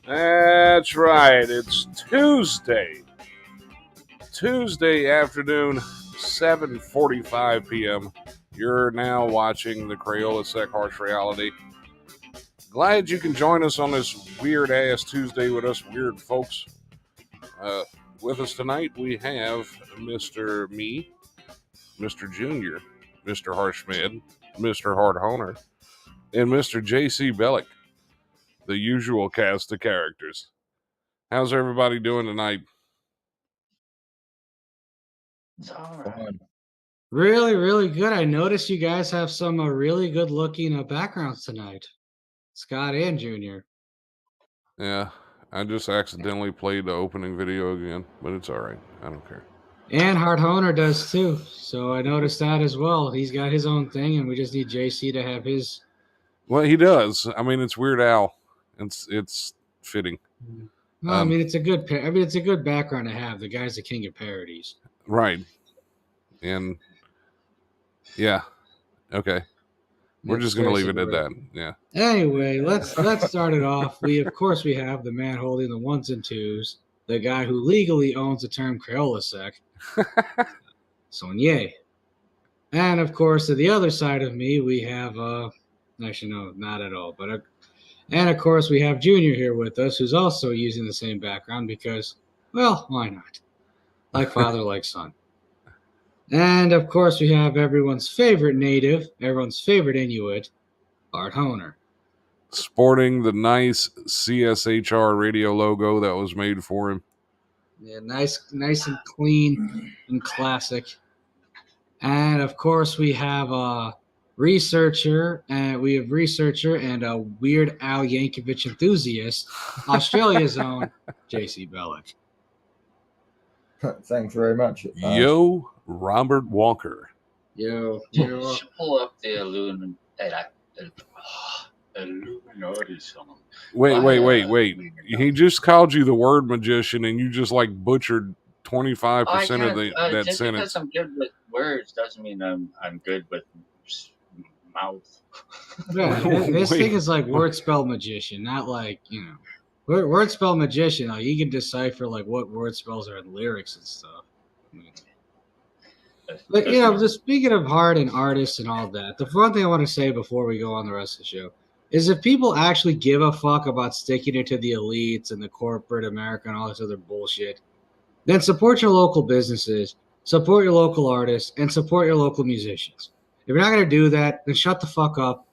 That's right. It's Tuesday afternoon, 7:45 p.m. You're now watching the Crayola Sec Harsh Reality. Glad you can join us on this weird-ass Tuesday with us weird folks. With us tonight, we have Mr. Me, Mr. Junior, Mr. Harsh Med, Mr. Hart Honer, and Mr. J.C. Bellick, the usual cast of characters. How's everybody doing tonight? It's all right. Really, really good. I noticed you guys have some really good looking backgrounds tonight. Scott and Junior. Yeah, I just accidentally played the opening video again, but it's all right. I don't care. And Hart Honer does too. So I noticed that as well. He's got his own thing, and we just need JC to have his. Well, he does. I mean, it's Weird Al. It's fitting. No, I mean it's a good. It's a good background to have. The guy's the king of parodies. Right. And yeah, okay. We're just gonna leave it at that. Yeah. Anyway, let's start it off. We have the man holding the ones and twos, the guy who legally owns the term Crayola Sec, Sonnier. And of course, to the other side of me, we have actually no, not at all, but and of course we have Junior here with us, who's also using the same background because, well, why not? Like father, like son. And of course, we have everyone's favorite native, everyone's favorite Inuit, Hart Honer. Sporting the nice CSHR radio logo that was made for him. Yeah, nice and clean and classic. And of course, we have a researcher, and a Weird Al Yankovic enthusiast, Australia's own J.C. Bellick. Thanks very much. Yo, Robert Walker. Yo. Pull up the Illuminati song. Wait. He just called you the word magician, and you just like butchered 25% of that just sentence. Because I'm good with words doesn't mean I'm good with mouth. Yeah, this thing is like word spell magician, not like, word spell magician. Like you can decipher like what word spells are in lyrics and stuff. But just speaking of art and artists and all that, the one thing I want to say before we go on the rest of the show is if people actually give a fuck about sticking it to the elites and the corporate America and all this other bullshit, then support your local businesses, support your local artists, and support your local musicians. If you're not going to do that, then shut the fuck up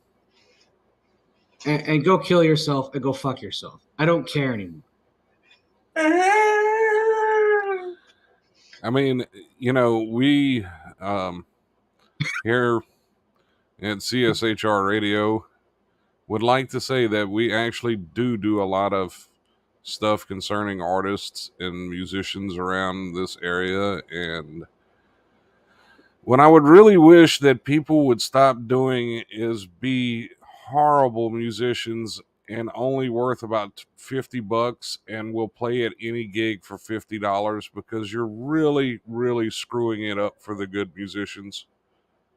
and go kill yourself and go fuck yourself. I don't care anymore. I mean, we here at CSHR Radio would like to say that we actually do a lot of stuff concerning artists and musicians around this area. And what I would really wish that people would stop doing is be horrible musicians and only worth about $50 and will play at any gig for $50 because you're really, really screwing it up for the good musicians.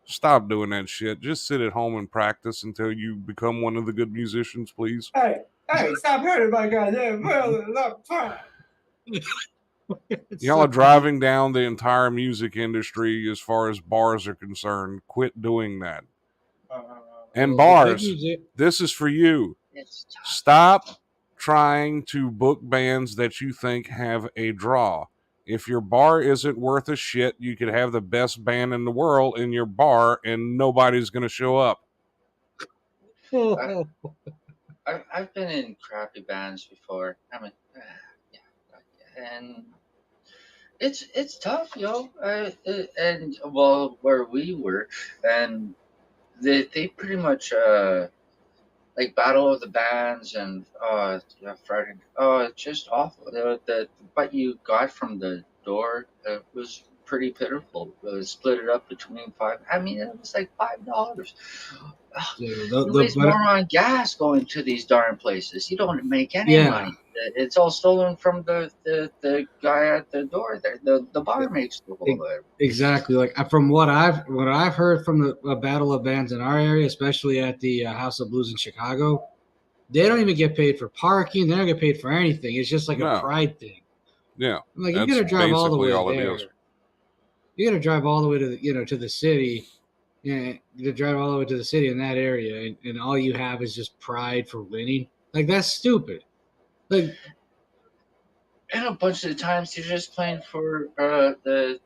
Stop doing that shit. Just sit at home and practice until you become one of the good musicians, please. Hey, stop hurting my goddamn Y'all are driving down the entire music industry as far as bars are concerned. Quit doing that. And bars, this is for you. Stop trying to book bands that you think have a draw. If your bar isn't worth a shit, you could have the best band in the world in your bar and nobody's going to show up. I've been in crappy bands before. I mean, yeah, and it's tough, yo. And well, where we were, and they pretty much like Battle of the Bands and yeah, Friday. Oh, it's just awful. The what you got from the door was pretty pitiful. Split it up between five. I mean, it was like $5. Dude, You waste more on gas going to these darn places. You don't make any yeah, money. It's all stolen from the guy at the door there. The bar makes the whole exactly. Like from what I've heard from the Battle of Bands in our area, especially at the House of Blues in Chicago, they don't even get paid for parking. They don't get paid for anything. It's just like a No. pride thing. Yeah, Like you that's got to drive all the basically way all it there. is. You got to drive all the way to to the city. Yeah, to drive all the way to the city in that area, and all you have is just pride for winning. Like that's stupid. Like And a bunch of the times you're just playing for the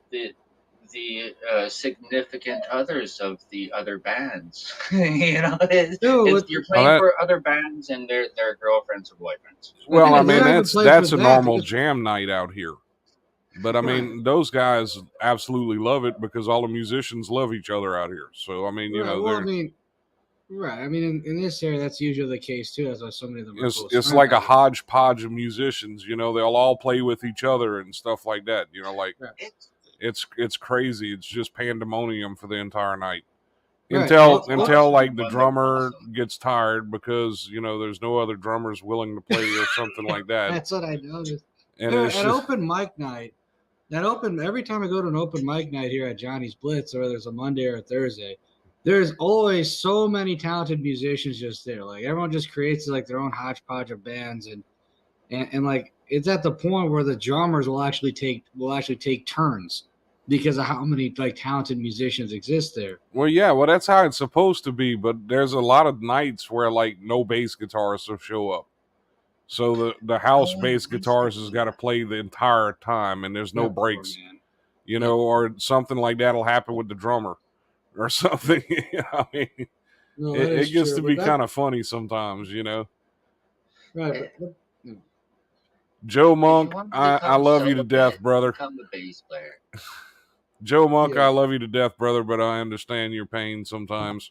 significant others of the other bands. no, You're Well, playing for other bands and their girlfriends or boyfriends. well, I they're mean not even playing that's for a that. normal jam night out here. But I mean, those guys absolutely love it because all the musicians love each other out here. So I mean, Right. Well, I they're mean, right. I mean, in this area, that's usually the case too. That's why so many of them are close it's friends. like a hodgepodge of musicians. They'll all play with each other and stuff like that. Like It's it's crazy. It's just pandemonium for the entire night. Right. Until like the fun, drummer awesome. gets tired because there's no other drummers willing to play or something like that. That's what I noticed. And At it's just, open mic night, every time I go to an open mic night here at Johnny's Blitz, or there's a Monday or a Thursday, there's always so many talented musicians just there. Like everyone just creates like their own hodgepodge of bands, and like it's at the point where the drummers will actually take turns because of how many like talented musicians exist there. well, that's how it's supposed to be. But there's a lot of nights where like no bass guitarists will show up. So the house bass guitarist has got to play the entire time, and there's no That poor breaks. man. Or something like that'll happen with the drummer or something. I mean, No, that it is gets true, to but be that- kind of funny sometimes. right. Joe If you Monk, want to I become love you to death, celibate, brother. become the bass player. Joe Monk, Yeah. I love you to death, brother, but I understand your pain sometimes.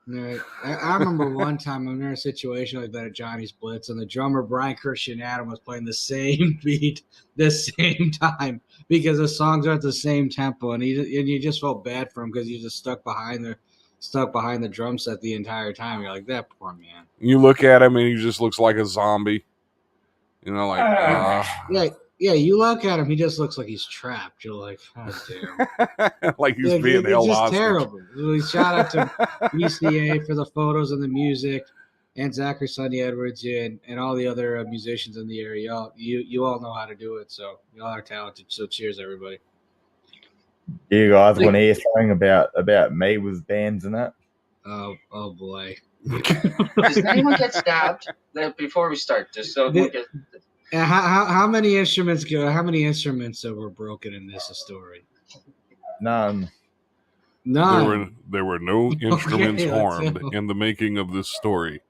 Right. I remember one time I'm in a situation like that at Johnny's Blitz, and the drummer Brian Christian Adam was playing the same beat the same time because the songs are at the same tempo, and you just felt bad for him because he's just stuck behind the drum set the entire time. You're like, that poor man. You look at him and he just looks like a zombie. Like Yeah. You look at him, he just looks like he's trapped. You're like, oh damn. like he's Like, being it's held just hostage. terrible. Really, shout out to BCA for the photos and the music, and Zachary Sonny Edwards and all the other musicians in the area. You all know how to do it, so you all are talented. So cheers, everybody. Do you guys want to hear something about me with bands and that? Oh boy. Does anyone get stabbed? Before we start, just so we get. How many instruments go? How many instruments were broken in this story? None. None. There were no instruments Okay, let's harmed go. in the making of this story.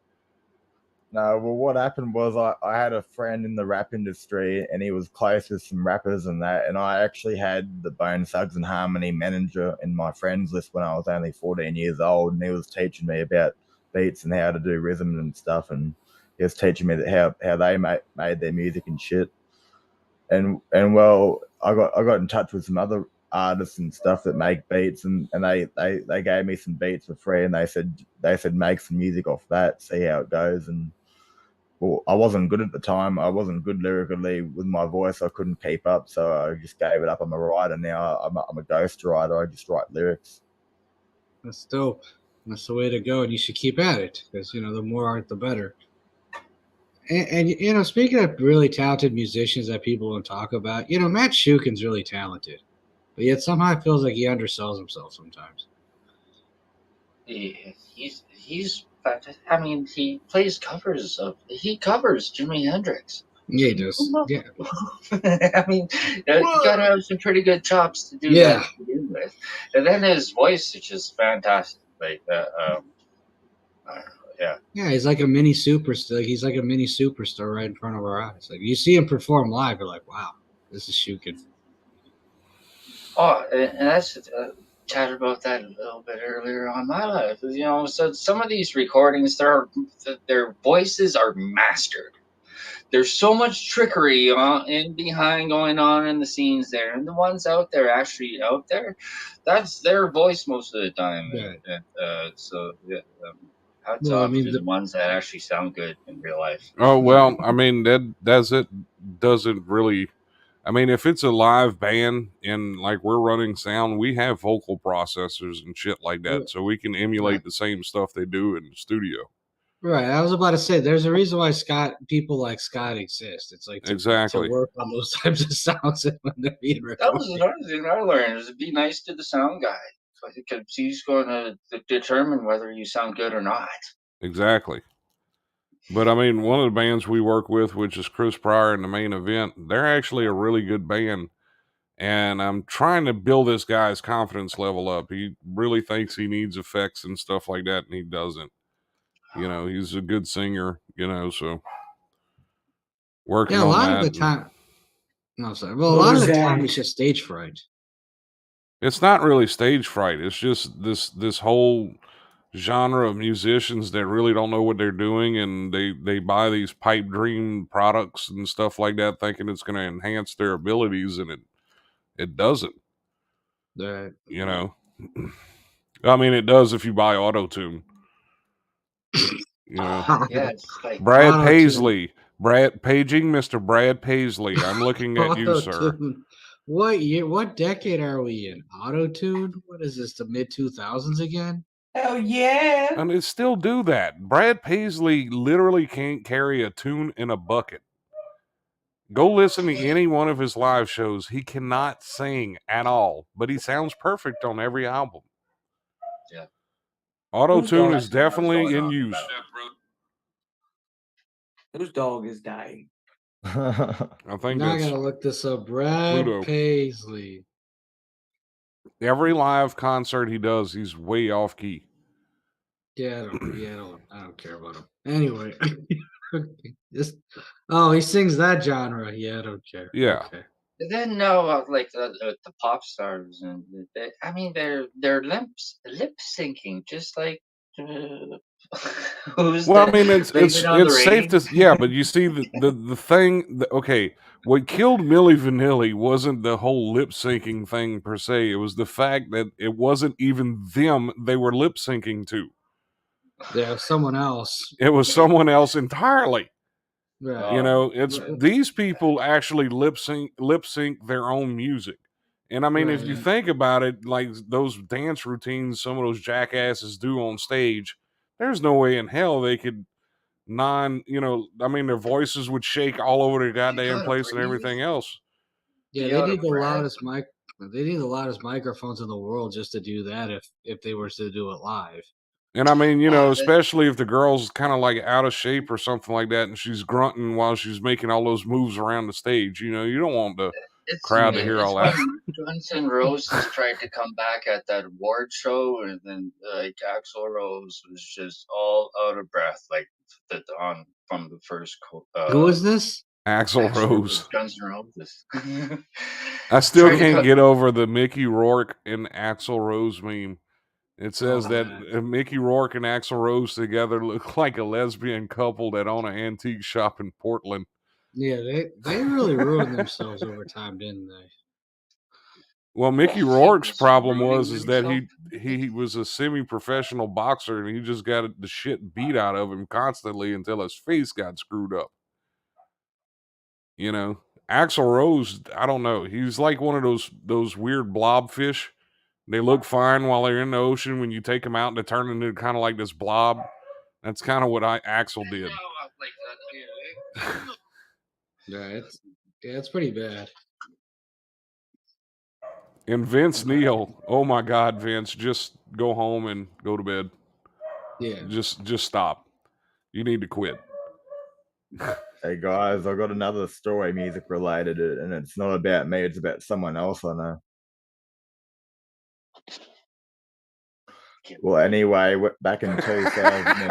No, well, what happened was I had a friend in the rap industry, and he was close with some rappers and that, and I actually had the Bone Thugs and Harmony manager in my friends list when I was only 14 years old, and he was teaching me about beats and how to do rhythm and stuff, and he was teaching me that how they made their music and shit. And well, I got in touch with some other artists and stuff that make beats, and they gave me some beats for free, and they said make some music off that, see how it goes. And well, I wasn't good at the time. I wasn't good lyrically with my voice. I couldn't keep up, so I just gave it up. I'm a writer now. I'm a ghost writer. I just write lyrics. That's dope. That's the way to go, and you should keep at it because the more art, the better. And speaking of really talented musicians that people don't talk about, Matt Shukin's really talented, but yet somehow it feels like he undersells himself sometimes. He's fantastic. I mean, he covers Jimi Hendrix. Yeah, he does. Yeah. I mean, you gotta have some pretty good chops to do that to begin with, and then his voice is just fantastic. Like, Yeah. Yeah, he's like a mini superstar. He's like a mini superstar right in front of our eyes. Like you see him perform live, you're like, wow, this is Shukin. Oh, and that's chatted about that a little bit earlier on my life. So some of these recordings, their voices are mastered. There's so much trickery in behind going on in the scenes there, and the ones out there actually out there, that's their voice most of the time. Right. So yeah, hats Well, I off mean, to the ones that actually sound good in real life. Oh well, I mean that doesn't really. I mean, if it's a live band and like we're running sound, we have vocal processors and shit like that, so we can emulate the same stuff they do in the studio. right. I was about to say, there's a reason why people like Scott exist. It's like to Exactly. work on those types of sounds when they're being That was recorded. another thing I learned is to be nice to the sound guy. Because he's going to determine whether you sound good or not. Exactly. But I mean, one of the bands we work with, which is Chris Pryor and the Main Event, they're actually a really good band. And I'm trying to build this guy's confidence level up. He really thinks he needs effects and stuff like that, and he doesn't. He's a good singer, so working Yeah, a on lot of that. the And time. No, sorry. Well, a What lot of was the time that? it's just stage fright. it's not really stage fright. It's just this whole genre of musicians that really don't know what they're doing, and they buy these pipe dream products and stuff like that, thinking it's going to enhance their abilities, and it doesn't. Right. You know, I mean, it does if you buy auto tune. You know, Yeah, it's like Brad Auto tune. Paisley, paging Mr. Brad Paisley. I'm looking at you, Auto sir. tune. What year? What decade are we in? Auto tune? What is this? The mid 2000s again? Hell yeah. And they still do that. Brad Paisley literally can't carry a tune in a bucket. Go listen to any one of his live shows. He cannot sing at all, but he sounds perfect on every album. yeah. Auto Whose tune dog? is definitely in use. Whose dog is dying? I think Now I that's gotta look this up. Brad Pluto. Paisley. Every live concert he does, he's way off key. Yeah, I don't care about him. Anyway. Just, oh, he sings that genre. Yeah, I don't care. Yeah. Okay. And then no, like the pop stars, and I mean they're lip syncing, just like who's Well, I the mean, Blame It on the it's safe Rain? to but you see the thing. Okay, what killed Milli Vanilli wasn't the whole lip syncing thing per se. It was the fact that it wasn't even them they were lip syncing to. Yeah, someone else. It was someone else entirely. Right. It's Right. these people actually lip sync their own music. And I mean, if you Right. think about it, like those dance routines some of those jackasses do on stage, there's no way in hell they could I mean, their voices would shake all over the You goddamn gotta place and breathe. everything else. Yeah, Be out of breath. they need the loudest microphones in the world just to do that if they were to do it live. And I mean, Oh, especially if the girl's kind of like out of shape or something like that, and she's grunting while she's making all those moves around the stage. You don't want the crowd to hear all it's that. when Guns N' Roses tried to come back at that award show, and then like Axl Rose was just all out of breath, like on from the first Who is this? Axl Axl Rose, Rose. Guns N' Roses. I still Tried to can't cut. get over the Mickey Rourke and Axl Rose meme. It says Oh that man. Mickey Rourke and Axl Rose together look like a lesbian couple that own an antique shop in Portland. Yeah, they really ruined themselves over time, didn't they? Well, Mickey He Rourke's was problem ruining was that himself. he was a semi-professional boxer and he just got the shit beat out of him constantly until his face got screwed up. Axl Rose, I don't know. He's like one of those weird blobfish. They look fine while they're in the ocean. When you take them out, they turn into kind of like this blob. That's kind of what Axl did. Yeah, it's pretty bad. And Vince Neil, oh my God, Vince, just go home and go to bed. Yeah. Just stop. You need to quit. Hey guys, I got another story music related, and it's not about me, it's about someone else I know. Well, anyway, back in 2000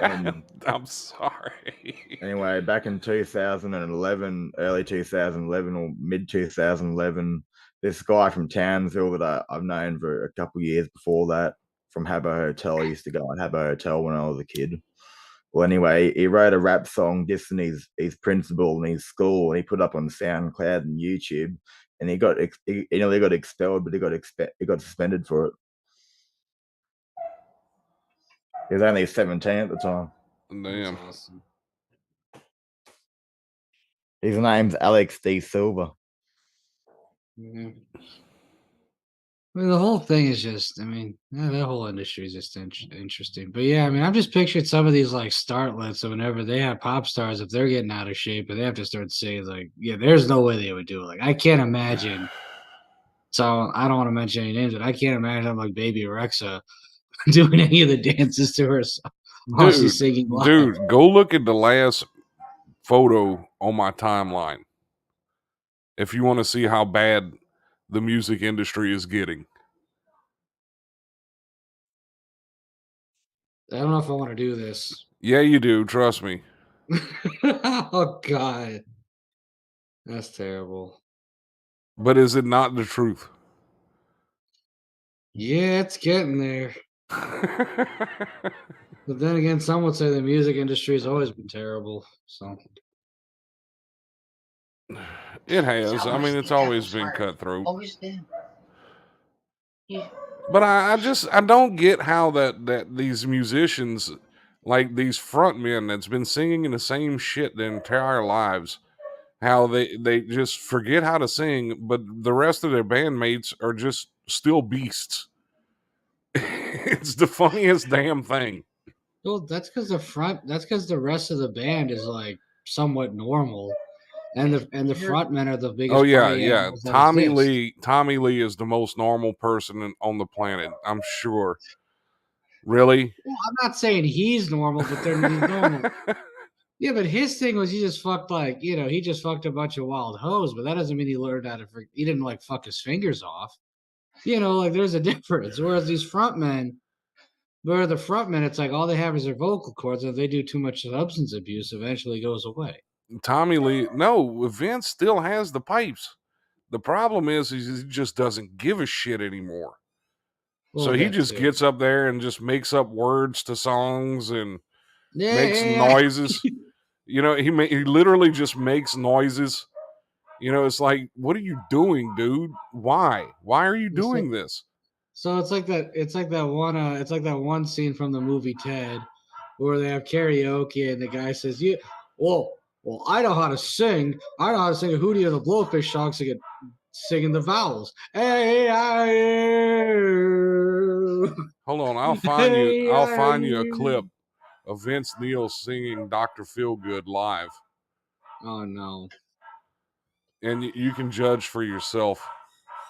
and I'm sorry. anyway, back in 2011, early 2011 or mid 2011, this guy from Townsville that I've known for a couple of years before that from Habbo Hotel. I used to go at Habbo Hotel when I was a kid. Well, anyway, he wrote a rap song dissing his principal in his school, and he put up on SoundCloud and YouTube, and he nearly got expelled, but he got suspended for it. He was only 17 at the time. Damn. That's awesome. His name's Alex D. Silver. Yeah. I mean, the whole thing is just, I mean, yeah, that whole industry is just interesting. But yeah, I mean, I'm just picturing some of these like starlets, so whenever they have pop stars, if they're getting out of shape and they have to start saying, like, yeah, there's no way they would do it. Like, I can't imagine. So I don't want to mention any names, but I can't imagine like Baby Rexa doing any of the dances to her while she's singing live. Dude, go look at the last photo on my timeline if you want to see how bad the music industry is getting. I don't know if I want to do this. Yeah, you do. Trust me. Oh God, that's terrible. But is it not the truth? Yeah, it's getting there. But then again, some would say the music industry has always been terrible. So It has. I mean, it's always been Hart. cutthroat. Always been. Yeah. But I don't get how that these musicians, like these frontmen that's been singing the same shit their entire lives, how they just forget how to sing, but the rest of their bandmates are just still beasts. It's the funniest damn thing. well, that's because the rest of the band is like somewhat normal, and the frontmen are the biggest Oh yeah, party yeah. animals that exist. Tommy Lee is the most normal person on the planet, I'm sure. Really? Well, I'm not saying he's normal, but he's normal. Yeah, but his thing was he just fucked he just fucked a bunch of wild hoes, but that doesn't mean he learned how to he didn't like fuck his fingers off. Like there's a difference. Whereas these frontmen, where the frontmen, it's like all they have is their vocal cords, and if they do too much substance abuse, eventually goes away. Tommy Lee, no, Vince still has the pipes. The problem is he just doesn't give a shit anymore. Well, So he that just too. gets up there and just makes up words to songs and makes Yeah. noises. He literally just makes noises. It's like, what are you doing, dude? Why? Why are you doing this? So it's like that. It's like that one. It's like that one scene from the movie Ted, where they have karaoke, and the guy says, "You, well, I know how to sing. I know how to sing a Hootie and the Blowfish song, singing the vowels. Hey, Hold on, I'll find you. I'll find you a clip of Vince Neil singing "Dr. Feelgood" live, Oh no, and you can judge for yourself.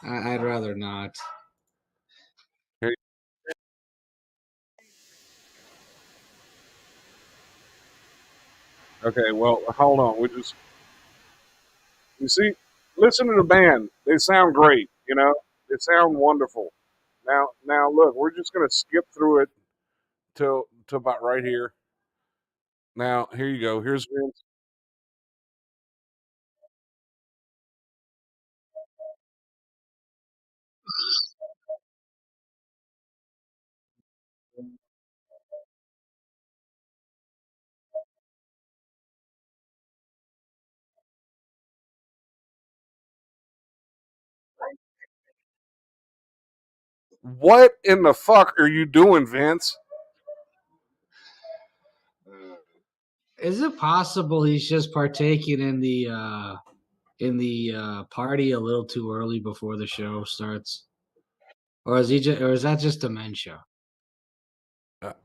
I'd rather not. Okay, well, hold on. You see, listen to the band. They sound great. They sound wonderful. Now, look, we're just gonna skip through it to about right here. Now, here you go. Here's Vince. What in the fuck are you doing, Vince? Is it possible he's just partaking in the party a little too early before the show starts, or is that just dementia?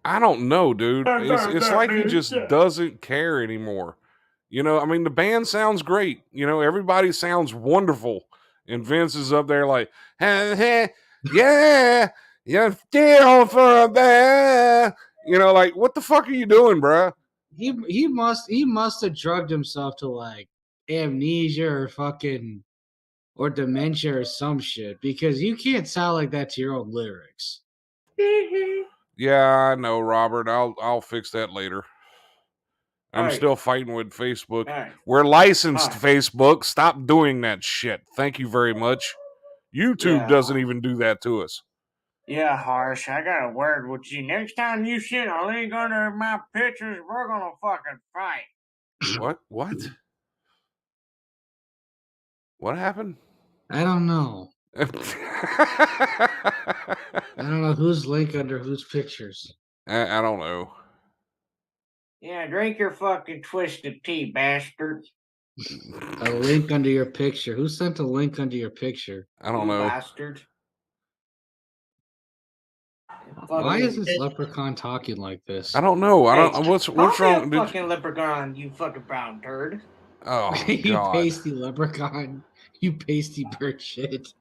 I don't know, dude. It's like he just doesn't care anymore. I mean, the band sounds great. Everybody sounds wonderful. And Vince is up there like, hey, hey, yeah, you're still for a band. Like, what the fuck are you doing, bruh? He must have drugged himself to like amnesia or dementia or some shit, because you can't sound like that to your own lyrics. Yeah, I know, Robert. I'll fix that later. I'm Alright. still fighting with Facebook. Alright. We're licensed, Alright. Facebook. Stop doing that shit. Thank you very much. YouTube Yeah. doesn't even do that to us. Yeah, Harsh, I got a word with you. Next time you send a link under my pictures, we're gonna fucking fight. What? What? What happened? I don't know. I don't know whose link under whose pictures. I don't know. Yeah, drink your fucking twisted tea, bastard. A link under your picture. Who sent a link under your picture? I don't You know. bastard. Why is Fucking. this leprechaun talking like this? I don't know. I Hey, don't. What's call me a wrong? fucking leprechaun, you fucking brown turd. Oh You God! pasty leprechaun. You pasty bird shit.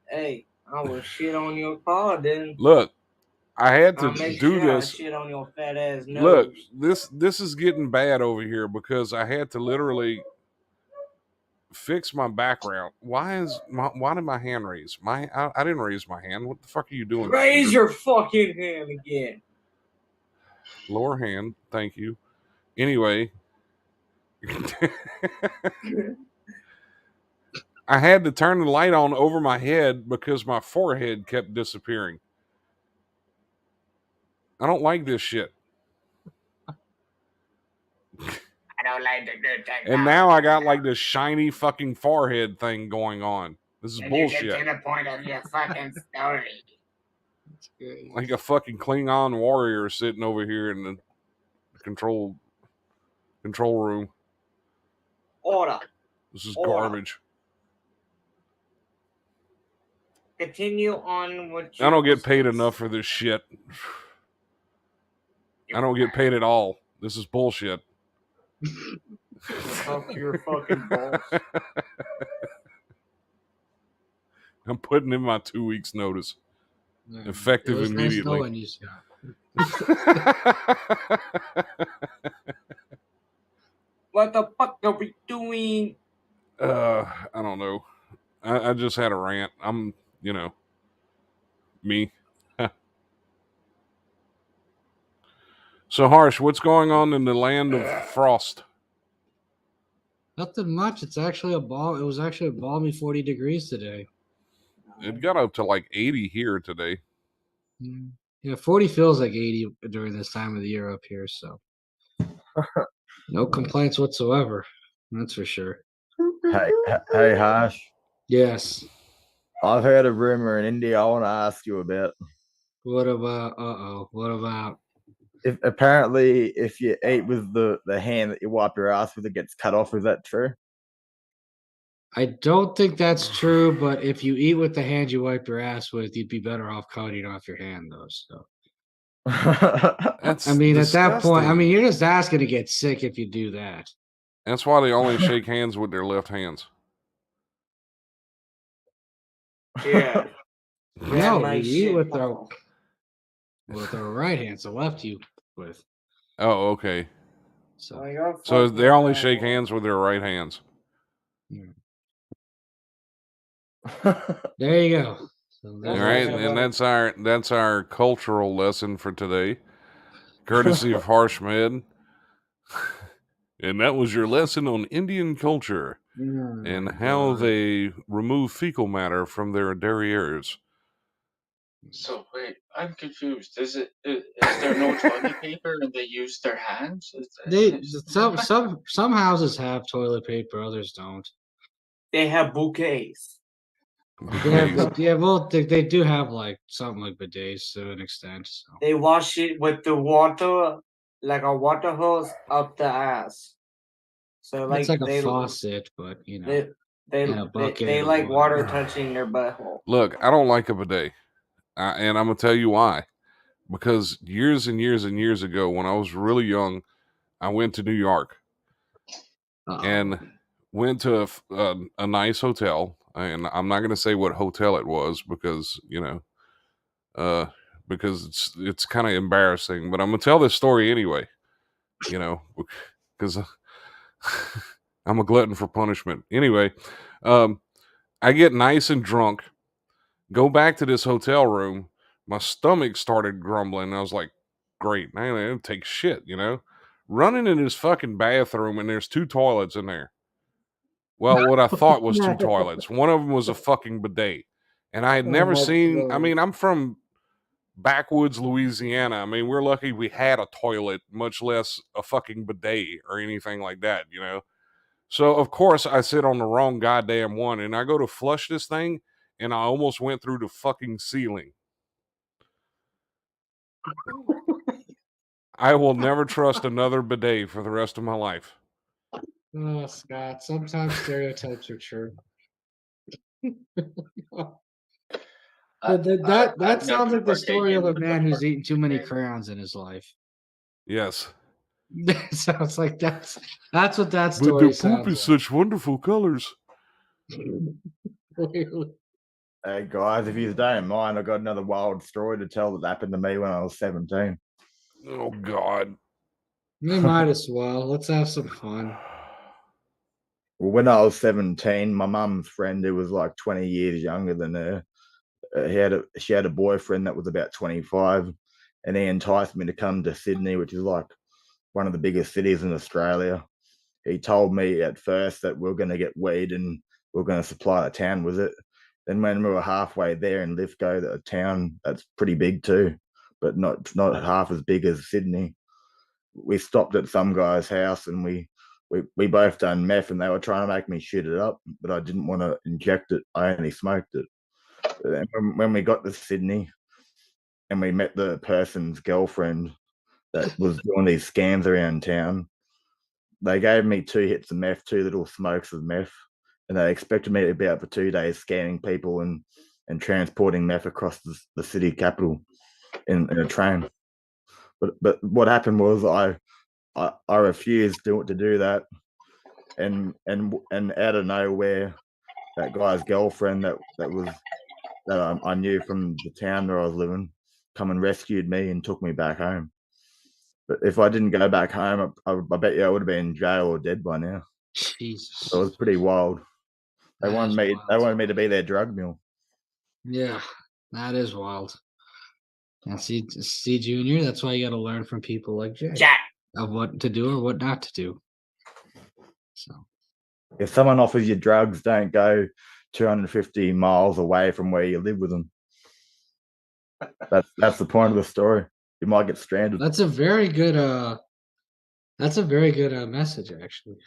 Hey, I will shit on your car, then. Look, I had to I'll make do sure I this. shit on your fat ass nose. Look, this is getting bad over here because I had to literally fix my background. Why did my hand raise? I didn't raise my hand. What the fuck are you doing? Raise Peter? your fucking hand again. Lower hand, thank you. Anyway, I had to turn the light on over my head because my forehead kept disappearing. I don't like this shit. I don't like the good thing. And now I got like this shiny fucking forehead thing going on. This is and bullshit. You get to the point of your fucking story. Like a fucking Klingon warrior sitting over here in the control room. Order. This is Order. garbage. Continue on with I don't get paid enough for this shit. I don't get paid at all. This is bullshit. Talk to your fucking boss. I'm putting in my 2 weeks notice. Effective immediately. Nice you, What the fuck are we doing? I don't know. I just had a rant. I'm, me. So, Harsh, what's going on in the land of frost? Nothing much. It was actually a balmy 40 degrees today. It got up to like 80 here today. Yeah, 40 feels like 80 during this time of the year up here, so no complaints whatsoever. That's for sure. Hey, Harsh. Yes. I've heard a rumor in India I want to ask you about. What about? What about? Apparently, if you eat with the hand that you wipe your ass with, it gets cut off. Is that true? I don't think that's true, but if you eat with the hand you wipe your ass with, you'd be better off cutting off your hand, though. So, That's at that point, disgusting. you're just asking to get sick if you do that. That's why they only shake hands with their left hands. Yeah. No, you eat with their right hand, so left you with. Oh, okay. So they only shake hands with their right hands. Yeah. There you go. So All right, and that's our cultural lesson for today, courtesy of Harsh Med. And that was your lesson on Indian culture and how they remove fecal matter from their derrieres. So wait, I'm confused. Is there no toilet paper and they use their hands? Some houses have toilet paper, others don't. They have bouquets. Well, they do have like something like bidets to an extent. So. They wash it with the water, like a water hose, up the ass. So it's like a faucet, but they like water touching their butthole. Look, I don't like a bidet, and I'm gonna tell you why. Because years and years and years ago, when I was really young, I went to New York and went to a nice hotel. And I'm not going to say what hotel it was because, because it's kind of embarrassing. But I'm going to tell this story anyway, because I'm a glutton for punishment. Anyway, I get nice and drunk, go back to this hotel room, my stomach started grumbling. And I was like, great, man, it'll take shit, you know? Running in his fucking bathroom, and there's 2 toilets in there. Well, what I thought was 2 toilets. One of them was a fucking bidet. And I had never my seen, I God. mean, I'm from backwoods Louisiana. I mean, we're lucky we had a toilet, much less a fucking bidet or anything like that, you know? So, of course, I sit on the wrong goddamn one, and I go to flush this thing, and I almost went through the fucking ceiling. I will never trust another bidet for the rest of my life. Oh, Scott, sometimes stereotypes are true. But that I've sounds never like the story of a partaken. man who's eaten too many crayons in his life. Yes. That sounds like that's what that But the story poop sounds is such wonderful colors. like. Hey guys, if you don't mind, I got another wild story to tell that happened to me when I was 17. Oh, God. We might as well. Let's have some fun. Well, when I was 17, my mum's friend, who was like 20 years younger than her, she had a boyfriend that was about 25, and he enticed me to come to Sydney, which is like one of the biggest cities in Australia. He told me at first that we are going to get weed and we are going to supply the town with it. Then when we were halfway there in Lithgow, a town that's pretty big too, but not half as big as Sydney, we stopped at some guy's house and we both done meth, and they were trying to make me shoot it up, but I didn't want to inject it. I only smoked it. And when we got to Sydney and we met the person's girlfriend that was doing these scams around town, they gave me 2 hits of meth, 2 little smokes of meth, and they expected me to be out for 2 days scanning people and transporting meth across the city capital in a train. But what happened was I refused to do that, and out of nowhere, that guy's girlfriend that I knew from the town where I was living come and rescued me and took me back home. But if I didn't go back home, I bet you I would have been in jail or dead by now. Jesus. So it was pretty wild. They That is wanted wild. me to be their drug mule. Yeah, that is wild. And see, Junior, that's why you got to learn from people like Jay Jack. of what to do or what not to do. So If someone offers you drugs, don't go 250 miles away from where you live with them. That's the point of the story. You might get stranded. that's a very good message, actually.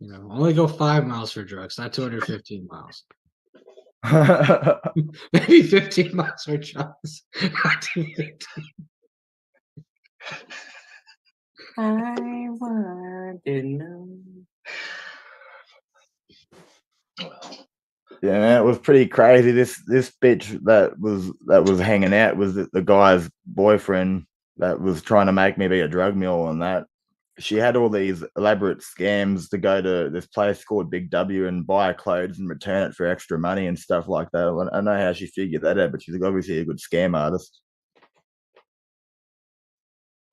You know, only go 5 miles for drugs, not 215 miles. Maybe 15 miles for drugs. Not 215. I want to know. Yeah, it was pretty crazy. This bitch that was hanging out was the guy's boyfriend that was trying to make me be a drug mule, and that she had all these elaborate scams to go to this place called Big W and buy clothes and return it for extra money and stuff like that. I know how she figured that out, but she's obviously a good scam artist.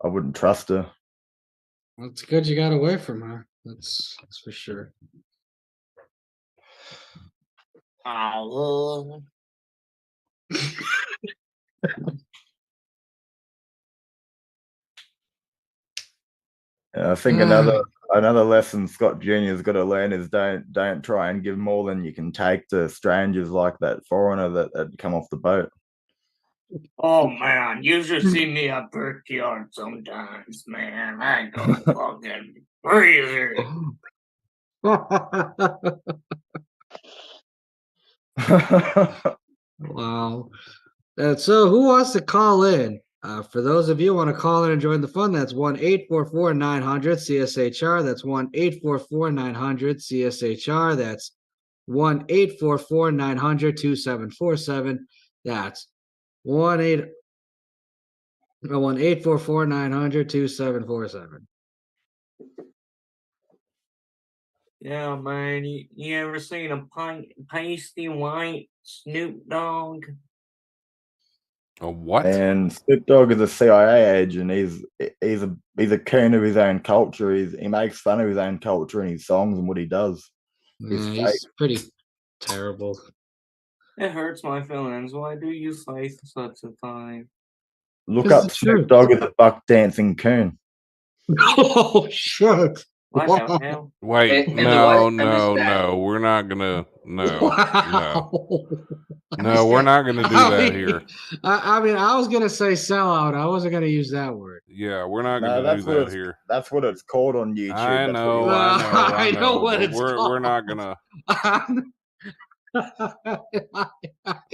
I wouldn't trust her. Well, it's good you got away from her. That's for sure. Oh, I think another lesson Scott Junior's got to learn is don't try and give more than you can take to strangers like that foreigner that come off the boat. oh man, you should see me at Brickyard sometimes, man. I go fucking crazy. Wow. So who wants to call in? For those of you who want to call in and join the fun, that's 1-844-900-CSHR. That's 1-844-900-CSHR. That's 1-844-900-2747. That's 1-844-900-2747. Yeah, man. You ever seen a pasty white Snoop Dogg? A what? And Snoop Dogg is a CIA agent. He's a coon of his own culture. He makes fun of his own culture in his songs and what he does. Yeah, he's pretty terrible. It hurts my feelings. Why do you slice such a time? Look 'Cause up it's Snoop true. Dogg as a buck dancing coon. Oh, shucks. What the hell? Wait, In the what? no, I missed no, that. no. We're not gonna. No, no, Wow. I no. missed We're it. not gonna do that here. I mean, I was gonna say sellout. I wasn't gonna use that word. Yeah, we're not No, gonna do that here. that's what it's called on YouTube. I That's know, what I know, I I know know. what But it's we're not called.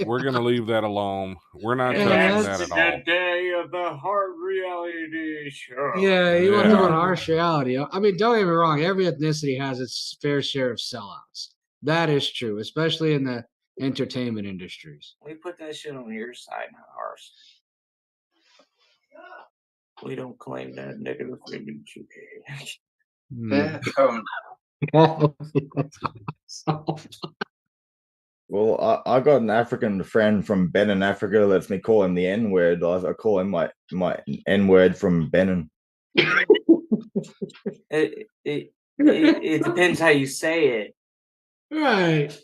we're gonna leave that alone. We're not And touching that's that at the all. day of the Hart reality show. Yeah, you want to talk Yeah. about harsh reality. I mean, don't get me wrong. Every ethnicity has its fair share of sellouts. That is true, especially in the entertainment industries. We put that shit on your side, not ours. We don't claim that negative image. Hmm. Well, I got an African friend from Benin, Africa. Lets me call him the N word. I call him my N word from Benin. It depends how you say it. Right.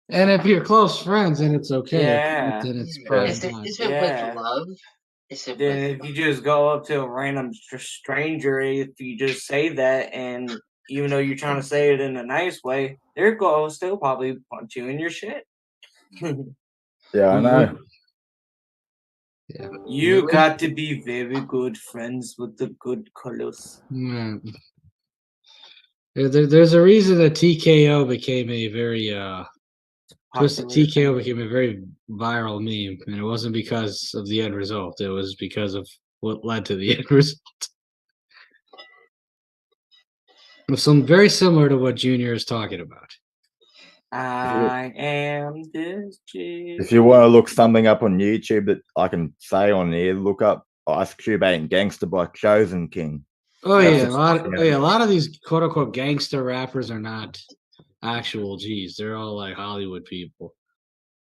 And if you're close friends, then it's okay. Yeah. Then it's probably Is it not. is it Yeah. with love? Is it Then with if you love? just go up to a random stranger, if you just say that, and even though you're trying to say it in a nice way, they're going to still probably punch you in your shit. Yeah, I know. Yeah. You got to be very good friends with the good colors. Yeah. There's a reason that TKO became a very Twisted Popular TKO thing. became a very viral meme, and it wasn't because of the end result. It was because of what led to the end result. It was some very similar to what Junior is talking about. I am this If you want to look something up on YouTube that I can say on here, look up Ice Cube Ain't Gangster by Chosen King. Oh That's yeah, a- a lot of these quote unquote gangster rappers are not actual G's. They're all like Hollywood people.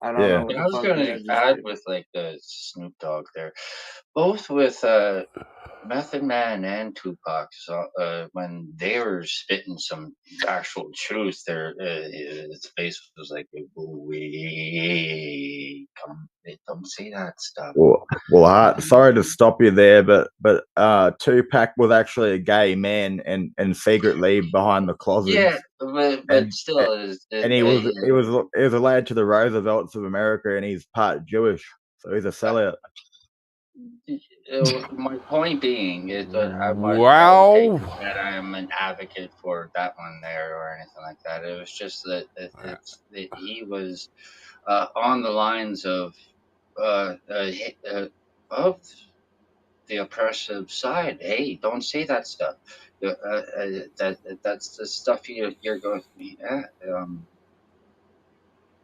I don't Yeah. know what I the was fuck gonna that just add did. with like the Snoop Dogg there, both with Method Man and Tupac. So when they were spitting some actual truth, there his face was like, "We come, don't say that stuff." Sorry to stop you there, but Tupac was actually a gay man and secretly behind the closet, Yeah, but and still, it is. and he was allowed to the Roosevelts of America, and he's part Jewish, so he's a sellout. My point being is that I wasn't Wow. that I am an advocate for that one there or anything like that. It was just that he was on the lines of the oppressive side. Hey, don't say that stuff. That's the stuff you're going. Yeah,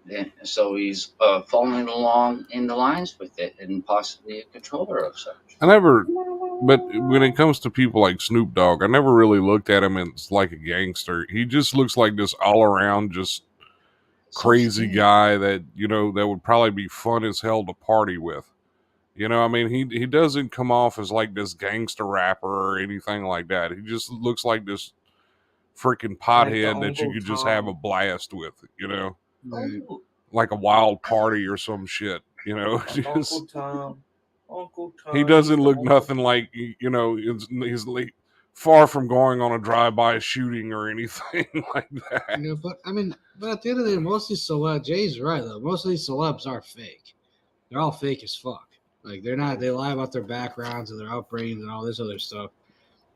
yeah, so he's following along in the lines with it and possibly a controller of such. But when it comes to people like Snoop Dogg, I never really looked at him as like a gangster. He just looks like this all around just crazy guy that, that would probably be fun as hell to party with. I mean, he doesn't come off as like this gangster rapper or anything like that. He just looks like this freaking Like the pothead that you Uncle could just have a Tom. blast with, Right. like a wild party or some shit, Uncle Tom. Uncle Tom. He doesn't look Uncle nothing like, he's far from going on a drive-by shooting or anything like that. But I mean, but at the end of the day, most of these celebs, Jay's right though. Most of these celebs are fake. They're all fake as fuck. Like they're not. They lie about their backgrounds and their upbringings and all this other stuff,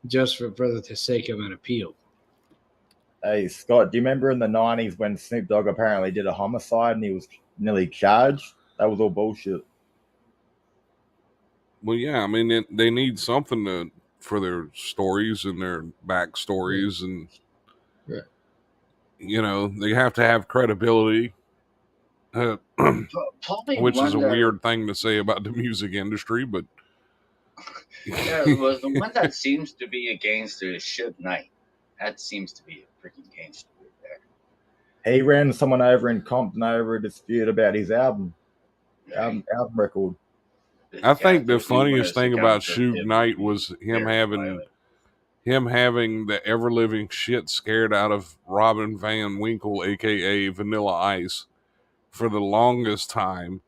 just for the sake of an appeal. Hey Scott, do you remember in the '90s when Snoop Dogg apparently did a homicide and he was nearly charged? That was all bullshit. Well, yeah, I mean, they need something for their stories and their backstories, and Right. they have to have credibility, Probably which is one a that weird thing to say about the music industry, but was the one that seems to be a gangster is Suge Knight. That seems to be a freaking gangster there. He ran someone over in Compton over a dispute about his album record. I think the There's funniest numerous thing about accounts of Suge him Knight being was very violent. him having the ever living shit scared out of Robin Van Winkle, aka Vanilla Ice, for the longest time.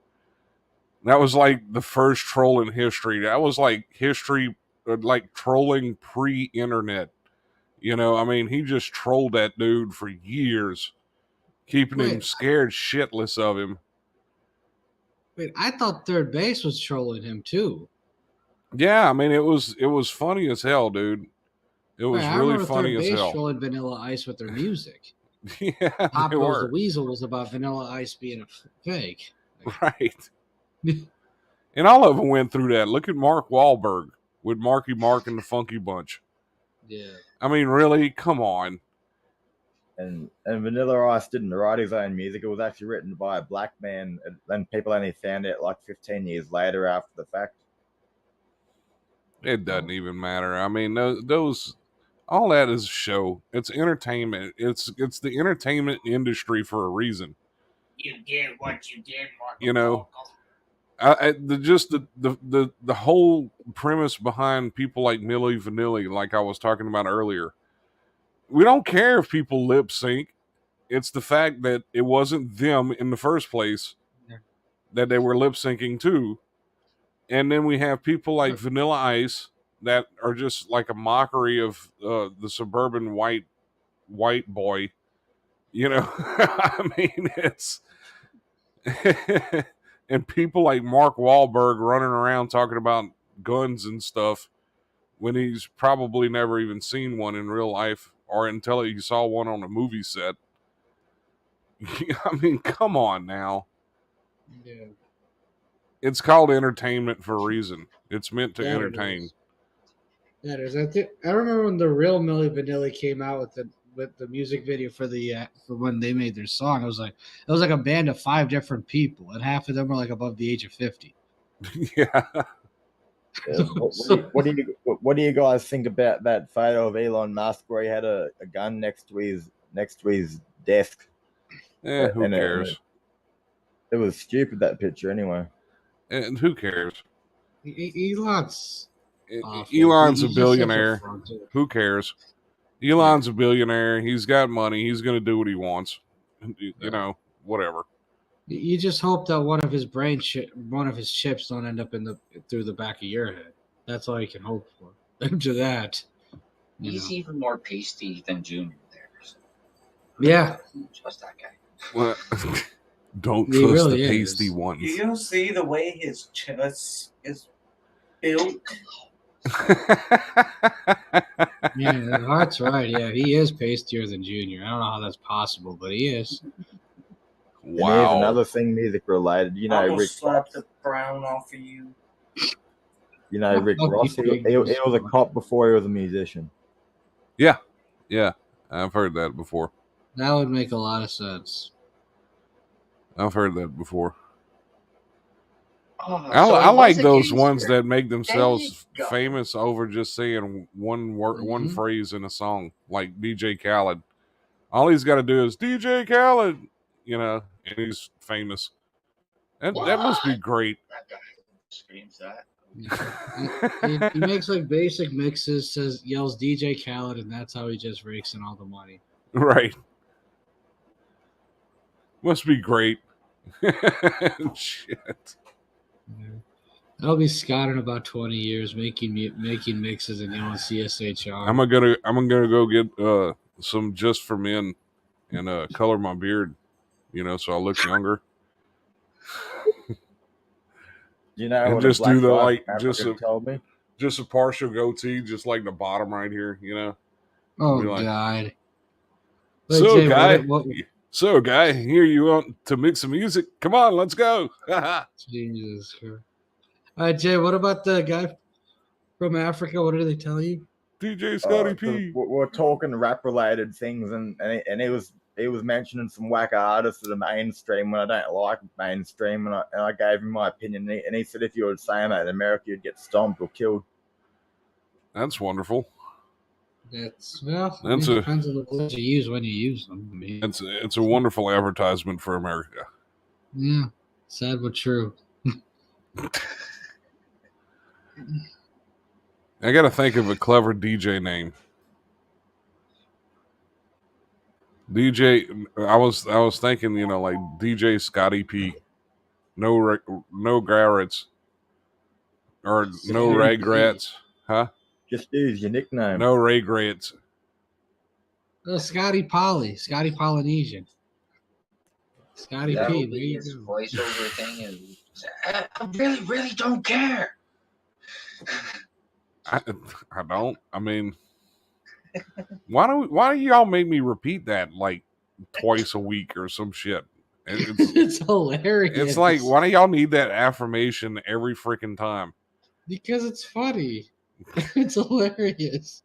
That was like the first troll in history. That was like history, like trolling pre-internet. You know, I mean, he just trolled that dude for years, keeping him Wait, scared shitless of him. wait, I thought third base was trolling him too. Yeah, I mean, it was funny as hell, dude. It Wait, was I really remember funny third as base hell. trolling Vanilla Ice with their music. Yeah, they Pop Goes the were. Weasel was about Vanilla Ice being a fake. Right. And all of them went through that. Look at Mark Wahlberg with Marky Mark and the Funky Bunch. Yeah. I mean, really? Come on. And Vanilla Ice didn't write his own music. It was actually written by a black man, and people only found it like 15 years later after the fact. It doesn't even matter. I mean, those all that is show. It's entertainment. It's the entertainment industry for a reason. You get what you get, You know, the whole premise behind people like Milli Vanilli, like I was talking about earlier. We don't care if people lip sync. It's the fact that it wasn't them in the first place that they were lip syncing to. And then we have people like Vanilla Ice that are just like a mockery of the suburban white boy. You know, I mean, it's and people like Mark Wahlberg running around talking about guns and stuff when he's probably never even seen one in real life or until he saw one on a movie set. I mean, come on now. Yeah. It's called entertainment for a reason. It's meant to That it entertain. is. That is. I remember when the real Milli Vanilli came out with the music video for for when they made their song. It was like a band of 5 different people, and half of them were like above the age of 50. Yeah. Yeah, what do you guys think about that photo of Elon Musk where he had a gun next to his desk? Who And cares? it was stupid, that picture anyway. And who cares? Elon's awful. Elon's a He's just such a billionaire. front. Who cares? Elon's a billionaire. He's got money. He's going to do what he wants. You know, whatever. You just hope that one of his chips don't end up through the back of your head. That's all you can hope for. After that, He's even more pasty than Junior there. So. Yeah. Trust that guy. Well, don't He trust really the pasty is. ones. You see the way his chest is built? Yeah, Hart's right. Yeah, he is pastier than Junior. I don't know how that's possible, but he is. And here's Wow. another thing music related. You know, I will Rick slap Ross. the brown off of you. You know, Rick Fuck Ross. you, He was a cop before he was a musician. Yeah. I've heard that before. That would make a lot of sense. I've heard that before. Oh, I like those ones gangster. that make themselves There you go. famous over just saying one word, one phrase in a song, like DJ Khaled. All he's got to do is DJ Khaled, you know, and he's famous. That must be great. That guy screams that. He makes like basic mixes, yells DJ Khaled, and that's how he just rakes in all the money. Right. Must be great. Shit. Yeah. I'll be Scott in about 20 years making mixes and yelling CSHR. I'm gonna go get some Just for Men and color my beard, you know, so I look younger. You know And what just a black do the guy like from Africa told me? just a partial goatee, just like the bottom right here, you know. Oh like, God! Wait, So Jay, guy, what, so guy, here you want to mix some music? Come on, let's go. Jesus. All right, Jay. What about the guy from Africa? What did they tell you? DJ Scotty P. We're talking rap related things, and he was mentioning some whack artists that are mainstream when I don't like mainstream, and I gave him my opinion, and he said if you were saying that in America, you'd get stomped or killed. That's wonderful. Depends on the words you use when you use them. I mean, it's a wonderful advertisement for America. Yeah, sad but true. I got to think of a clever DJ name. DJ, I was thinking, like DJ Scotty P. No Garrett's or no Dude, regrets, huh? just use your nickname. No regrets. Scotty Polynesian. Scotty That P, will there be you his go. voiceover thing. And I really, really don't care. I don't. I mean, why do y'all make me repeat that like twice a week or some shit? It's hilarious. It's like, why do y'all need that affirmation every freaking time? Because it's funny. It's hilarious.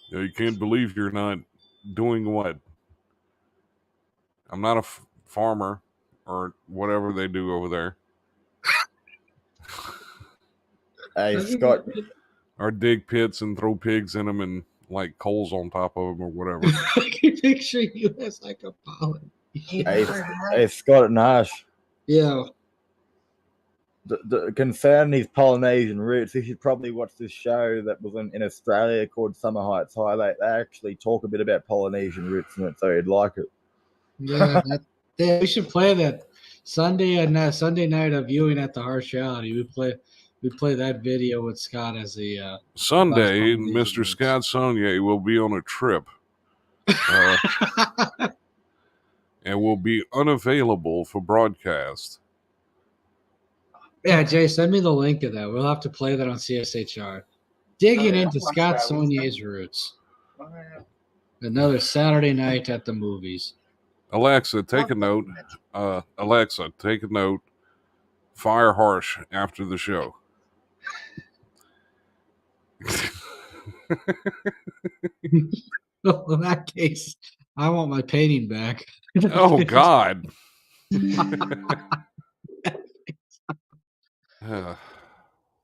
You can't believe you're not doing what? I'm not a farmer or whatever they do over there. Hey, Scott, Or dig pits and throw pigs in them and like coals on top of them or whatever. I can picture you as like a pollen. He hey, never had. hey, Scott and Harsh. Yeah. Concerning his Polynesian roots, you should probably watch this show that was in Australia called Summer Heights High. They actually talk a bit about Polynesian roots in it, so you'd like it. Yeah, we should play that Sunday night of viewing at the Harsh Reality. We play that video with Scott as the Sunday, Polynesian Mr. roots. Scott Sonnier will be on a trip and will be unavailable for broadcast. Yeah, Jay, send me the link of that. We'll have to play that on CSHR. Digging into I'll watch Scott that with Sonier's roots. Another Saturday night at the movies. Alexa, take a note. Alexa, take a note. Fire Harsh after the show. Well, in that case, I want my painting back. Oh God.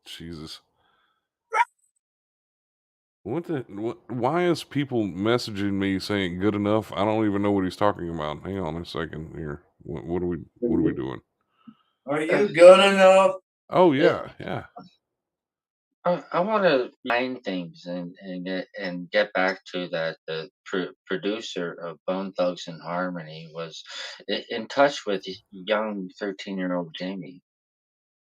Jesus. Why is people messaging me saying good enough? I don't even know what he's talking about. Hang on a second here. What are we doing? Are you good enough? Oh yeah. I want to mind things and get back to that. The producer of Bone Thugs and Harmony was in touch with young 13-year-old Jamie.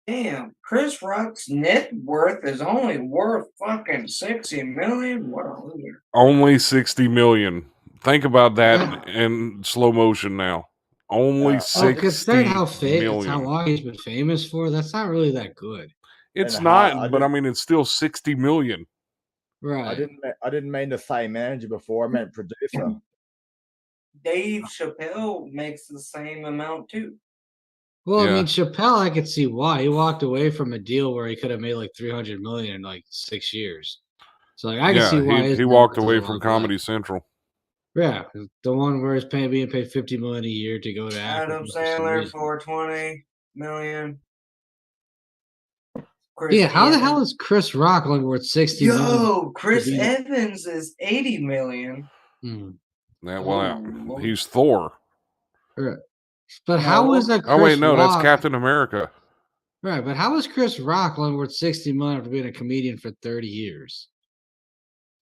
Damn, Chris Rock's net worth is only worth fucking 60 million. What a loser! Only 60 million. Think about that in slow motion now. Only Oh, considering 60 how million. long he's been famous for, that's not really that good. It's And not, but I mean, it's still 60 million. Right. I didn't mean to say manager before. I meant producer. Dave Chappelle makes the same amount too. Well, I Yeah. mean, Chappelle, I could see why he walked away from a deal where he could have made like 300 million in like 6 years. So, like, I can see why his he net walked worth is away a from lot Comedy less. Central. Yeah, the one where he's being paid 50 million a year to go to Africa Adam for some Sandler reason. for 20 million. Yeah, how the hell is Chris Rock only worth 60 million? Yo, Chris Evans is 80 million. Well, he's Thor. Right. But how is that Chris Oh wait, no, Rock? that's Captain America. Right, but how is Chris Rock only worth 60 million after being a comedian for 30 years?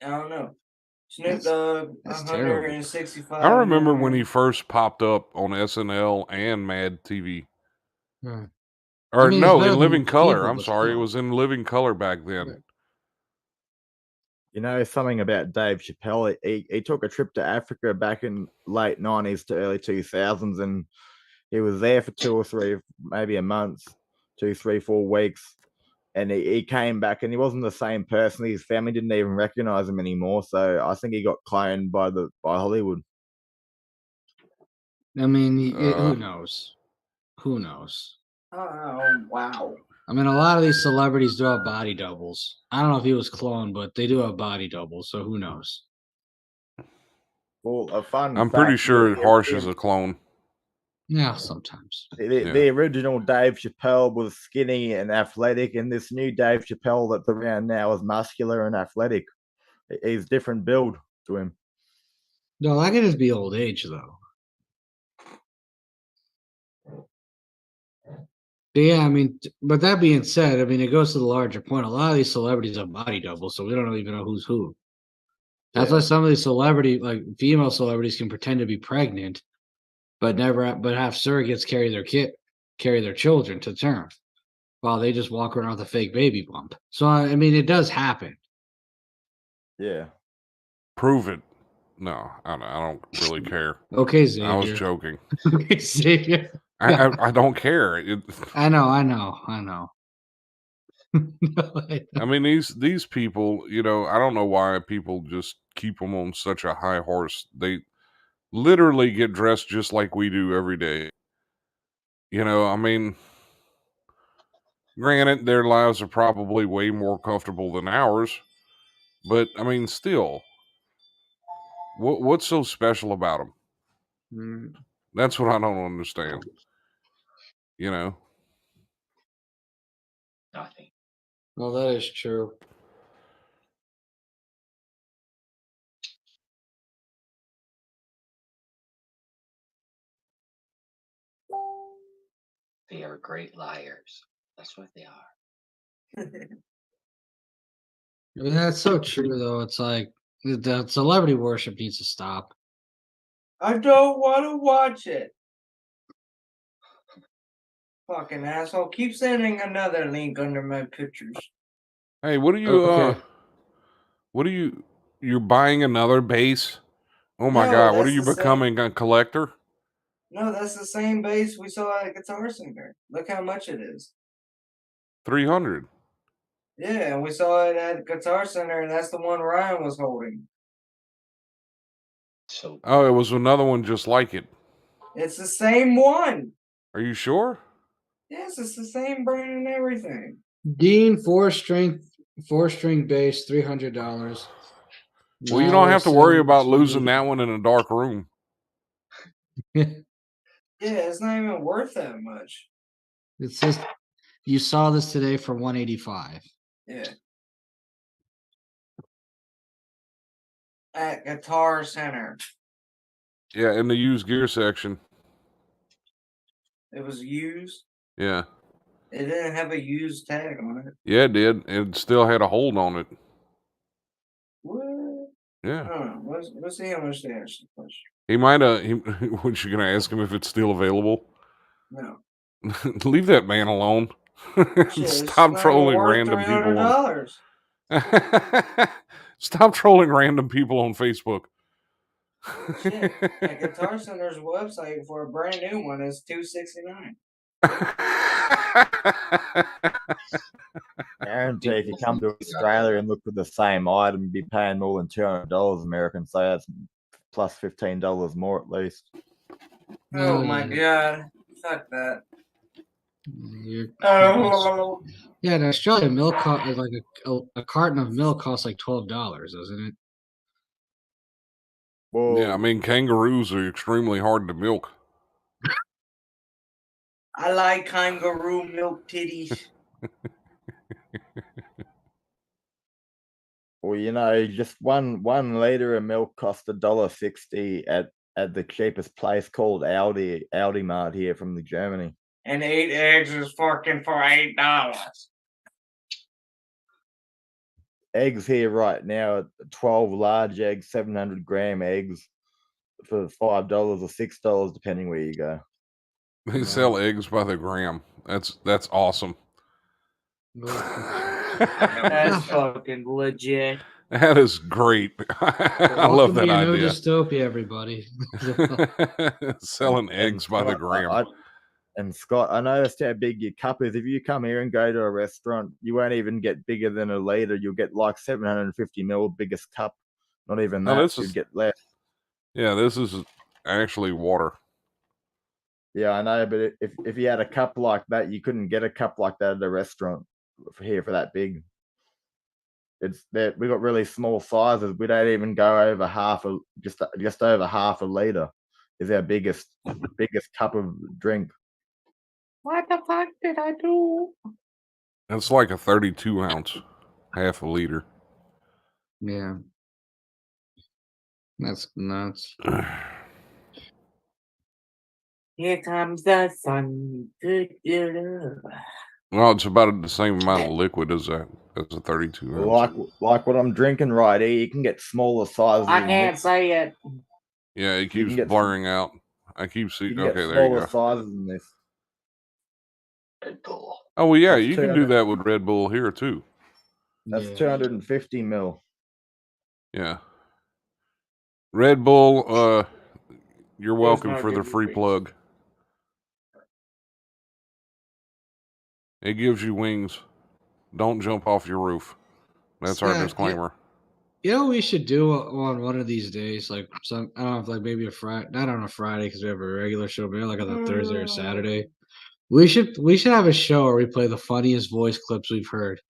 I don't know. Snoop Dogg, That's 165. I remember when he million. first popped up on SNL and Mad TV. Right. Or I mean, no, it's better in than Living most Color. people, I'm but sorry, it still. was in Living Color back then. Right. You know something about Dave Chappelle? He took a trip to Africa back in late 90s to early 2000s, and he was there for 2 or 3, maybe a month, 2, 3, 4 weeks. And he came back, and he wasn't the same person. His family didn't even recognize him anymore. So I think he got cloned by Hollywood. I mean, who knows? Who knows? Oh, wow. I mean, a lot of these celebrities do have body doubles. I don't know if he was cloned, but they do have body doubles, so who knows? Well, a fun I'm fact, pretty sure Harsh is a clone. Yeah, sometimes. The original Dave Chappelle was skinny and athletic, and this new Dave Chappelle that's around now is muscular and athletic. He's different build to him. No, that could just be old age, though. But yeah, I mean, but that being said, I mean, it goes to the larger point. A lot of these celebrities have body doubles, so we don't even know who's who. That's why some of these like female celebrities, can pretend to be pregnant, but but have surrogates carry their children to term, while they just walk around with a fake baby bump. So I mean, it does happen. Yeah. Prove it. No, I don't really care. Okay, I was Xavier. joking. Okay, Xavier. I don't care. I know. No, I mean, these people, I don't know why people just keep them on such a high horse. They literally get dressed just like we do every day. I mean, granted, their lives are probably way more comfortable than ours, but I mean, still, what's so special about them? Mm, That's what I don't understand. Nothing. well, that is true. They are great liars. That's what they are. I mean, that's so true, though. It's like the celebrity worship needs to stop. I don't want to watch it. Fucking asshole. Keep sending another link under my pictures. Hey, what are you? Okay. What are you? You're buying another base? Oh my No, God! What are that's you the same. becoming, a collector? No, that's the same bass we saw at Guitar Center. Look how much it is. 300. Yeah, and we saw it at Guitar Center, and that's the one Ryan was holding. So Oh, it was another one just like it. It's the same one. Are you sure? Yes, it's the same brand and everything. Dean four string bass, $300. Well, you don't have to worry about losing that $280. one in a dark room. Yeah, it's not even worth that much. It says you saw this today for 185. Yeah. At Guitar Center. Yeah, in the used gear section. It was used. Yeah. It didn't have a used tag on it. Yeah, it did. It still had a hold on it. What? Yeah. Oh, let's see how much they actually push. He might have. Was you going to ask him if it's still available? No. Leave that man alone. Shit, Stop trolling random people $300. Stop trolling random people on Facebook. Shit, at Guitar Center's website for a brand new one is $269. Guarantee if you come to Australia and look for the same item, you'd be paying more than $200 American, so that's plus $15 more at least. Oh my god. Fuck that. Yeah, in Australia, milk like a carton of milk costs like $12, doesn't it? Well, Yeah, I mean, kangaroos are extremely hard to milk. I like kangaroo milk titties. well, just one liter of milk cost $1.60 at the cheapest place called Aldi Mart here from the Germany. And 8 eggs is fucking for $8. Eggs here right now, 12 large eggs, 700-gram eggs for $5 or $6, depending where you go. They sell eggs by the gram. That's awesome. That's fucking legit. That is great. I love that Welcome to idea. No Dystopia, everybody. Selling eggs by the gram. And Scott, I noticed how big your cup is. If you come here and go to a restaurant, you won't even get bigger than a liter. You'll get like 750 ml biggest cup. Not even No, that. this You'd is- get less. Yeah, this is actually water. Yeah, I know, but if you had a cup like that, you couldn't get a cup like that at a restaurant here for that big. It's that we got really small sizes. We don't even go over just over half a liter is our biggest cup of drink. What the fuck did I do? It's like a 32 ounce, half a liter. Yeah. That's nuts. Here comes the sun. Well, it's about the same amount of liquid as a 32 ounce. Like what I'm drinking right here, you can get smaller sizes. I can't say it. Yeah, it You keeps can get blurring out. I keep You seeing. can get Okay, there you smaller go. sizes than this. Red Bull. Oh well, yeah, That's you can do that with Red Bull here too. That's Yeah. 250 mil. Yeah. Red Bull, you're There's welcome no for the free difference. plug. It gives you wings. Don't jump off your roof. That's our Zach, disclaimer. You know what we should do on one of these days, like some I don't know, if like maybe a Friday, not on a Friday because we have a regular show, maybe like on a Thursday or Saturday. We should have a show where we play the funniest voice clips we've heard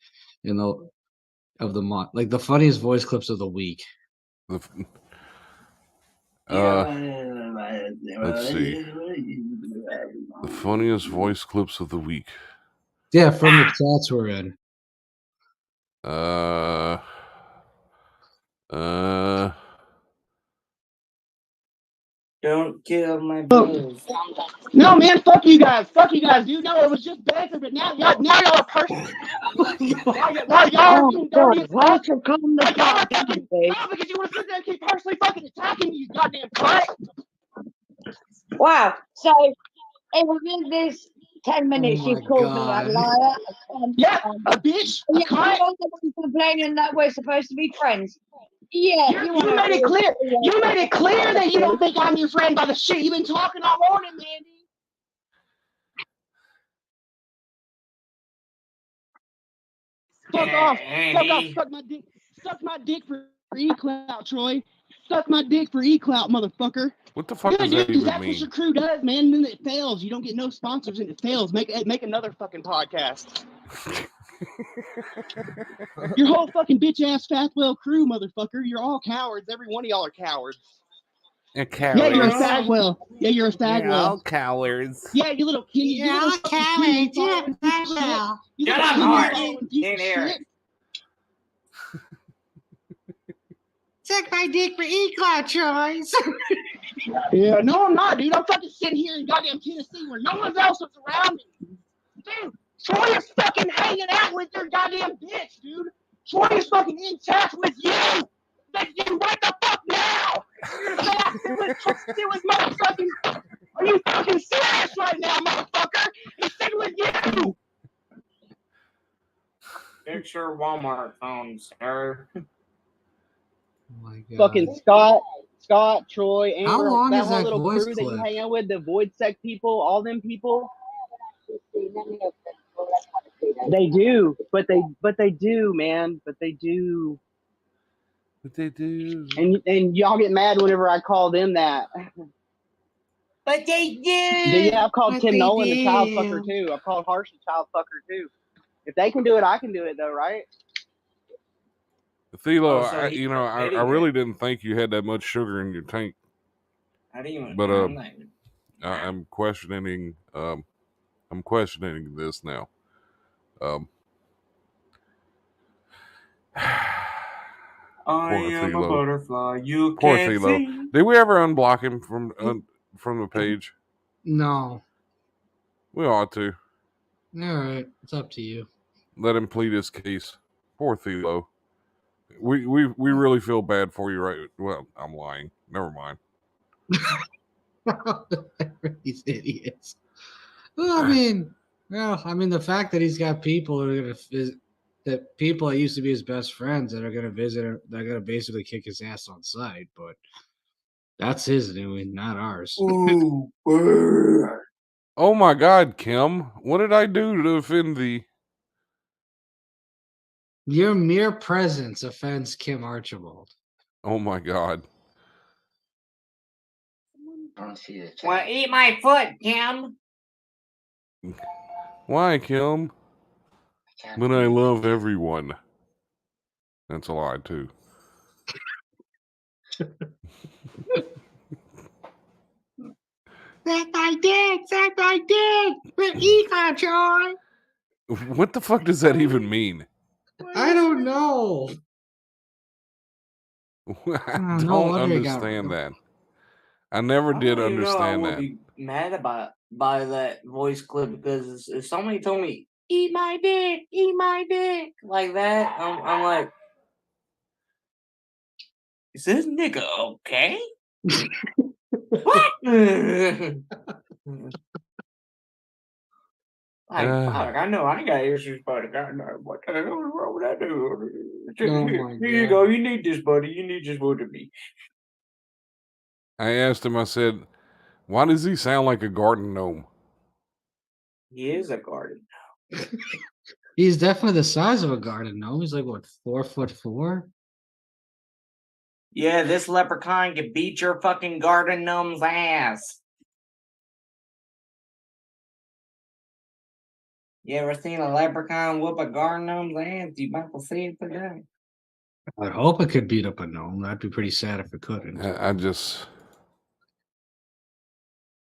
in the month, like the funniest voice clips of the week. Let's see. The funniest voice clips of the week. Yeah, from the chats we're in. Don't kill my boys. No, man, fuck you guys. Fuck you guys. You know it was just banter, but now y'all are personal. Why y'all are being dirty as fuck? Like, y'all are fucking, no, because you want to sit there and keep personally fucking attacking me, you goddamn cunt. Wow. So, within this 10 minutes, Oh you've my called me a God. liar. Yeah, a bitch, a You're cunt. the one complaining that we're supposed to be friends. Yeah, You made it clear. You made it clear that you don't think I'm your friend by the shit you've been talking all morning, Mandy. Fuck off, suck my dick. Suck my dick for E-Clout, Troy. Suck my dick for E-Clout, motherfucker. What the fuck does that Dude, even that's mean? what your crew does, man. And then it fails. You don't get no sponsors and it fails. Make another fucking podcast. Your whole fucking bitch ass Fastwell crew, motherfucker. You're all cowards. Every one of y'all are cowards. A Yeah, you're a coward. Fagwell. Yeah, you're a Fagwell. Cowards. Yeah, you little kid. You little fucking kid following piece of shit. You Shut little up, kid Hart. following piece Can't of hear shit. Suck my dick for E-Cloud, Troy. Yeah, no, I'm not, dude. I'm fucking sitting here in goddamn Tennessee where no one else is around me. Dude, Troy is fucking hanging out with your goddamn bitch, dude. Troy is fucking in touch with you. What the fuck now? You're gonna say I sit with motherfucking. Are you fucking serious right now, motherfucker? He's sitting with you. Fix your Walmart phone, sir. Oh my God. Fucking Scott, Troy, Amber, How long that is whole that little voice crew that you clip? hang out with, the Void Sec people, all them people. They do, but they do, man. But they do. What they do? And y'all get mad whenever I call them that. But they do. Yeah, I've called But Tim they Nolan the child do. fucker too. I've called Harsh the child fucker too. If they can do it, I can do it though, right? Thilo, Oh, so I he's really didn't think you had that much sugar in your tank, I didn't even. but I'm not even. I'm questioning. I'm questioning this now. I am a Thilo. butterfly. You Poor can't Thilo. see. Did we ever unblock him from the page? No. We ought to. All right, it's up to you. Let him plead his case. Poor Thilo. We really feel bad for you, right? Well, I'm lying. Never mind. These idiots. Well, I mean, the fact that he's got people who are that people that used to be his best friends that are gonna visit him, they're gonna basically kick his ass on sight, but that's his doing, not ours. Ooh, brr. Oh my God, Kim! What did I do to offend thee? Your mere presence offends Kim Archibald. Oh my God! I don't see the Well, chat. eat my foot, Kim. Why, Kim? can't But I read. love everyone. That's a lie too. Suck my dick, with Econ, Troy. What the fuck does that even mean? I don't know. I no don't wonder he got- understand that. I never did I understand would that. be mad by that voice clip because if somebody told me eat my dick, like that. I'm like, is this nigga okay? What? Like, fuck, I know I got issues, but God, no, what the hell is wrong with that dude? Oh Here, my here you go. God. You need this, buddy. You need this more than me. I asked him, I said, why does he sound like a garden gnome? He is a garden. He's definitely the size of a garden gnome. He's like, what, 4'4"? Yeah, this leprechaun can beat your fucking garden gnome's ass. You ever seen a leprechaun whoop a garden gnome's ass? You about to see it today. I'd hope it could beat up a gnome. That'd be pretty sad if it couldn't. I just.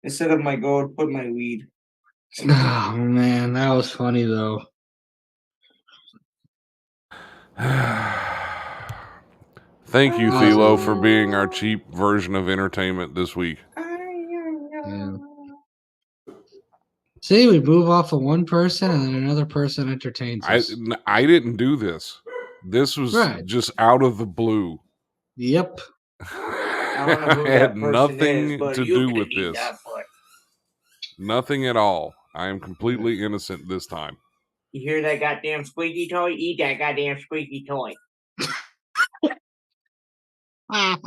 Instead of my gold, put my weed. Oh man, that was funny though. Thank you, That was Philo, good. for being our cheap version of entertainment this week. Yeah. See, we move off of one person and then another person entertains us. I didn't do this. This was Right. just out of the blue. Yep. I don't know who I had that person nothing is, but to you do can with eat this. that foot. Nothing at all. I am completely innocent this time. You hear that goddamn squeaky toy? Eat that goddamn squeaky toy. And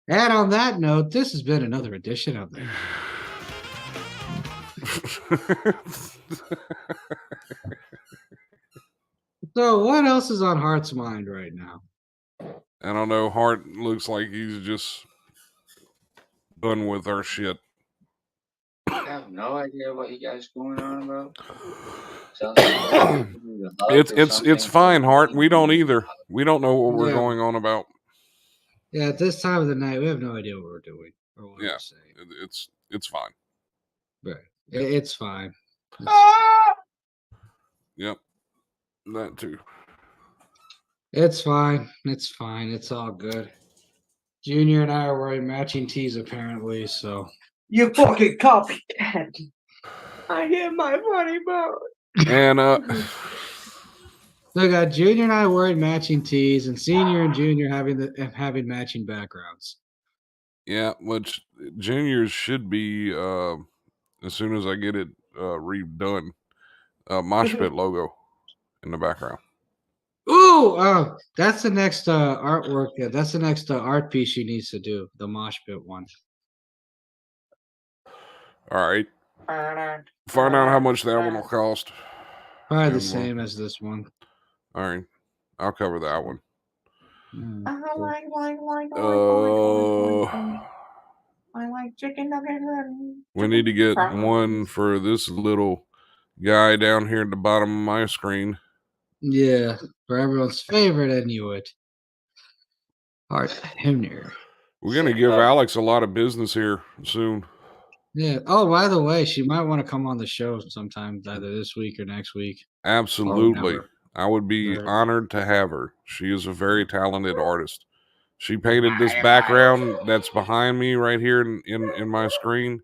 on that note, this has been another edition of the So what else is on Hart's mind right now? I don't know. Hart looks like he's just done with our shit. I have no idea what you guys going on about. Sounds like you guys need a hug or It's something. fine, Hart. We don't either. We don't know what we're Yeah. going on about. Yeah, at this time of the night, we have no idea what we're doing or what Yeah. we're saying. It's fine. Right. It's fine. Yep. That too. It's fine. It's fine. It's all good. Junior and I are wearing matching tees apparently, so You fucking copycat. I hit my funny bone. And we got Junior and I wearing matching tees, and Senior and Junior having matching backgrounds. yeah, which juniors should be as soon as I get it redone. Mosh Pit logo in the background. Ooh, that's the next artwork. That's the next art piece she needs to do. The mosh pit one. All right. Find out how much that one will cost. Probably the And same as this one. All right. I'll cover that one. I like chicken nuggets. We need to get one for this little guy down here at the bottom of my screen. Yeah, for everyone's favorite Inuit, Hart Honer. We're gonna give Alex a lot of business here soon. Yeah. Oh, by the way, she might want to come on the show sometime, either this week or next week. Absolutely. whenever. I would be Right. honored to have her. She is a very talented artist. She painted this background that's behind me right here in my screen.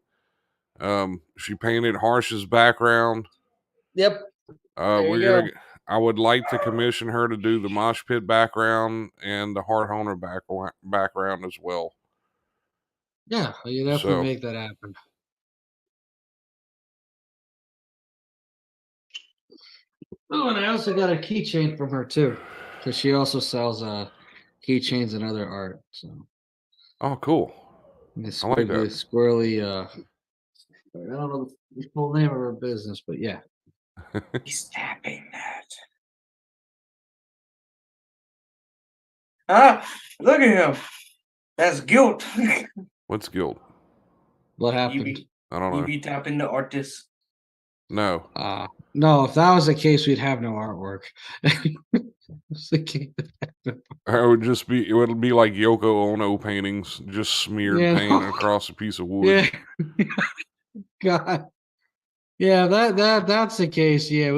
She painted Harsh's background. Yep. I would like to commission her to do the mosh pit background and the Hart Honer background as well. Yeah, you definitely make that happen. Oh, and I also got a keychain from her too, because she also sells keychains and other art. So. Oh, cool. This I like that. squirrely. I don't know the full name of her business, but yeah. He's tapping that. Look at him. That's guilt. What's guilt? What happened? I don't know. You be tapping the artist. No. No, if that was the case, we'd have no artwork. It would be like Yoko Ono paintings, just smeared paint across a piece of wood. Yeah. God. Yeah, that's the case. Yeah,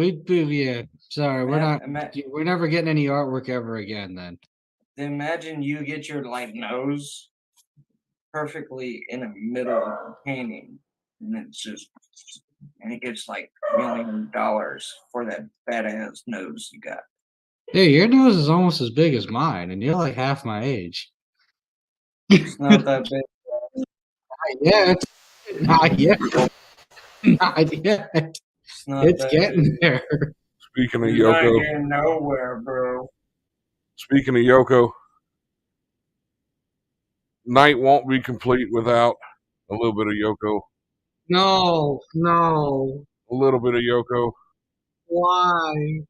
sorry, we're never getting any artwork ever again then. Imagine you get your nose perfectly in the middle of the painting, and it's just and he gets like $1 million for that fat ass nose you got. Hey, your nose is almost as big as mine, and you're like half my age. It's not that big. Not yet. Not yet. Not yet. It's not It's that getting big. there. Speaking of You're not Yoko, getting nowhere, bro. night won't be complete without a little bit of Yoko. No, no. A little bit of Yoko. Why?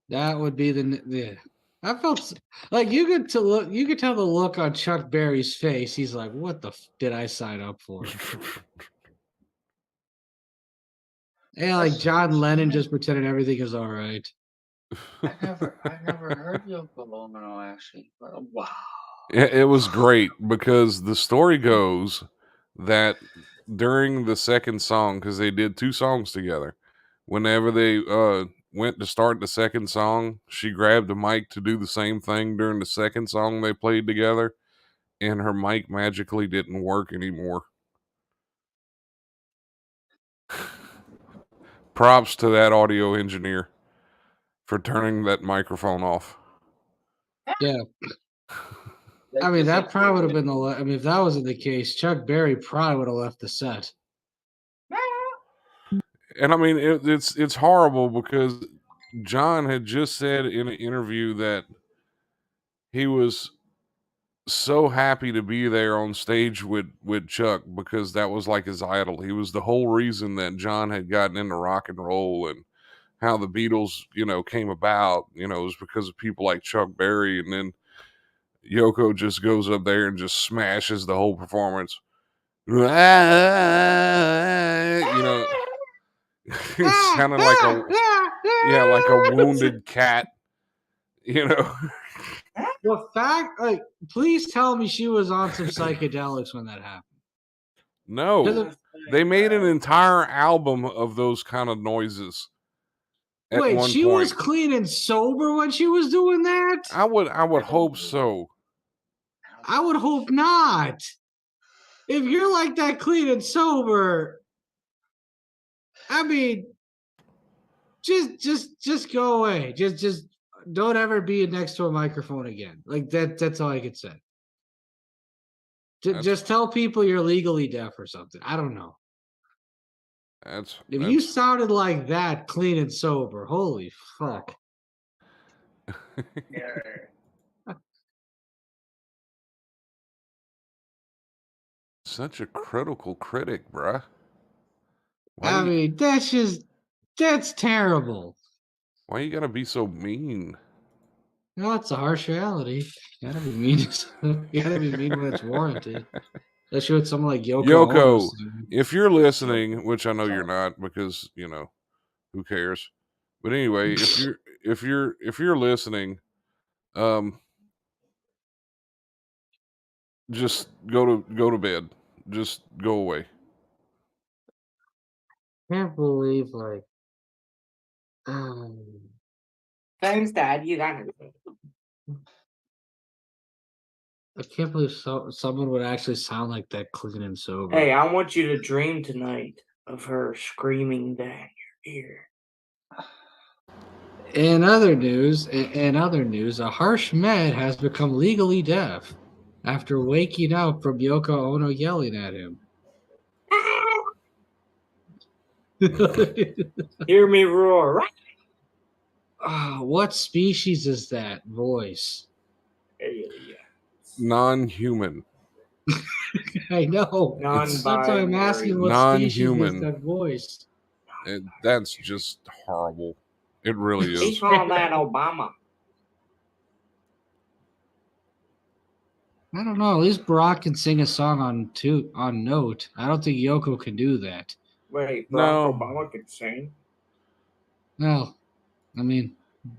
That would be the. I felt like you could to look. You could tell the look on Chuck Berry's face. He's like, "What the did I sign up for?" And like John Lennon just pretending everything is all right. I never heard Yoko Ono actually. Wow. It was great because the story goes that during the second song, because they did 2 songs together, whenever they went to start the second song, she grabbed the mic to do the same thing during the second song they played together, and her mic magically didn't work anymore. Props to that audio engineer for turning that microphone off. Yeah. I mean, that probably would have been the. I mean, if that wasn't the case, Chuck Berry probably would have left the set. And I mean, it's horrible because John had just said in an interview that he was so happy to be there on stage with Chuck because that was like his idol. He was the whole reason that John had gotten into rock and roll, and how the Beatles, came about, was because of people like Chuck Berry. And then Yoko just goes up there and just smashes the whole performance. It sounded like a wounded cat, The fact, like, please tell me she was on some psychedelics when that happened. No, they made an entire album of those kind of noises. Wait, she was clean and sober when she was doing that? I would hope so. I would hope not. If you're like that clean and sober, I mean, just go away. Just don't ever be next to a microphone again. Like that's all I could say. Just tell people you're legally deaf or something. I don't know. If you sounded like that, clean and sober, holy fuck. Such a critical critic, bruh. I mean, that's terrible. Why you gotta be so mean? No, it's a harsh reality. You gotta be mean. You gotta be mean when it's warranted. Especially with someone like Yoko. If you're listening, which I know you're not, because who cares? But anyway, if you're listening, just go to bed. Just go away. Can't believe Thanks, Dad. You got it. I can't believe someone would actually sound like that clean and sober. Hey, I want you to dream tonight of her screaming that in your ear. In other news, a Harsh Med has become legally deaf after waking up from Yoko Ono yelling at him. Hear me roar. What species is that voice? Non-human. I know. That's why I'm asking what species is that voice. That's just horrible. It really is. He called that Obama. I don't know. At least Barack can sing a song on note. I don't think Yoko can do that. Wait, Barack Obama can sing? Well, I mean,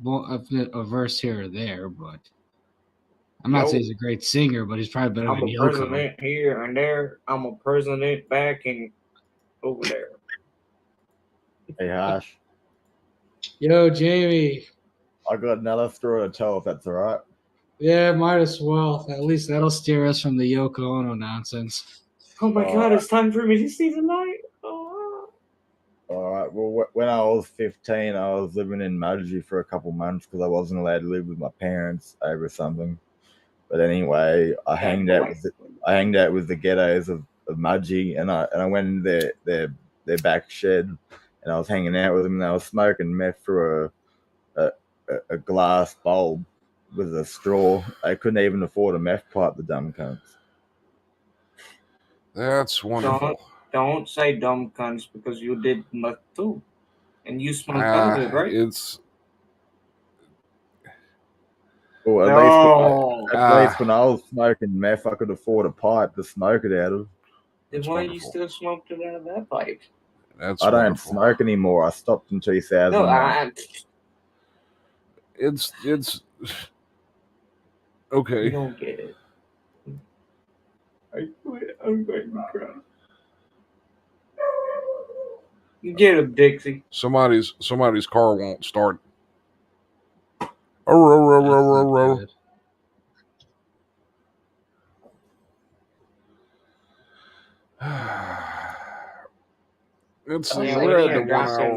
a verse here or there, but I'm not saying he's a great singer, but he's probably better I'm than a Yoko. president here and there. I'm a president back and over there. Hey, Harsh. Yo, Jamie. I got another story to tell if that's all right. Yeah, might as well. At least that'll steer us from the Yoko Ono nonsense. Oh my God, it's time for me to see the light. Oh. All right. Well, when I was 15, I was living in Mudgee for a couple months because I wasn't allowed to live with my parents over something. But anyway, I hanged out with the ghettos of Mudgee, and I went in their back shed, and I was hanging out with them, and I was smoking meth through a glass bulb with a straw. I couldn't even afford a meth pipe, the dumb cunts. That's wonderful. Don't say dumb cunts because you did meth too, and you smoked out of it, right? It's Well, at least when I was smoking meth, I could afford a pipe to smoke it out of. Then why you still smoked it out of that pipe? That's I don't wonderful. smoke anymore. I stopped in 2000. No, it's okay. You don't get it. I'm going to cry. Get him, Dixie. Somebody's car won't start. We're at the 1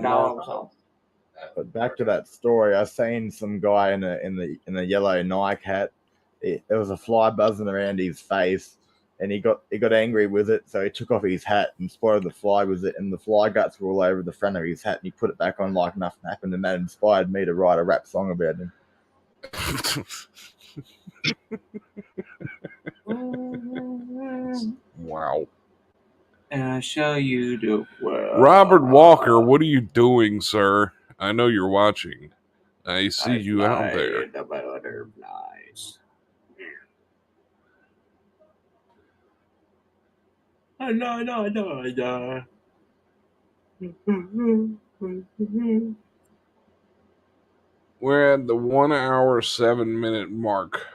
hour mark. But back to that story, I seen some guy in a yellow Nike hat. There was a fly buzzing around his face, and he got angry with it, so he took off his hat and spotted the fly with it, and the fly guts were all over the front of his hat, and he put it back on like nothing happened, and that inspired me to write a rap song about him. Wow. And I show you the world. Robert Walker, what are you doing, sir? I know you're watching. I see you out there. The butterflies. No. We're at the 1 hour 7 minute mark.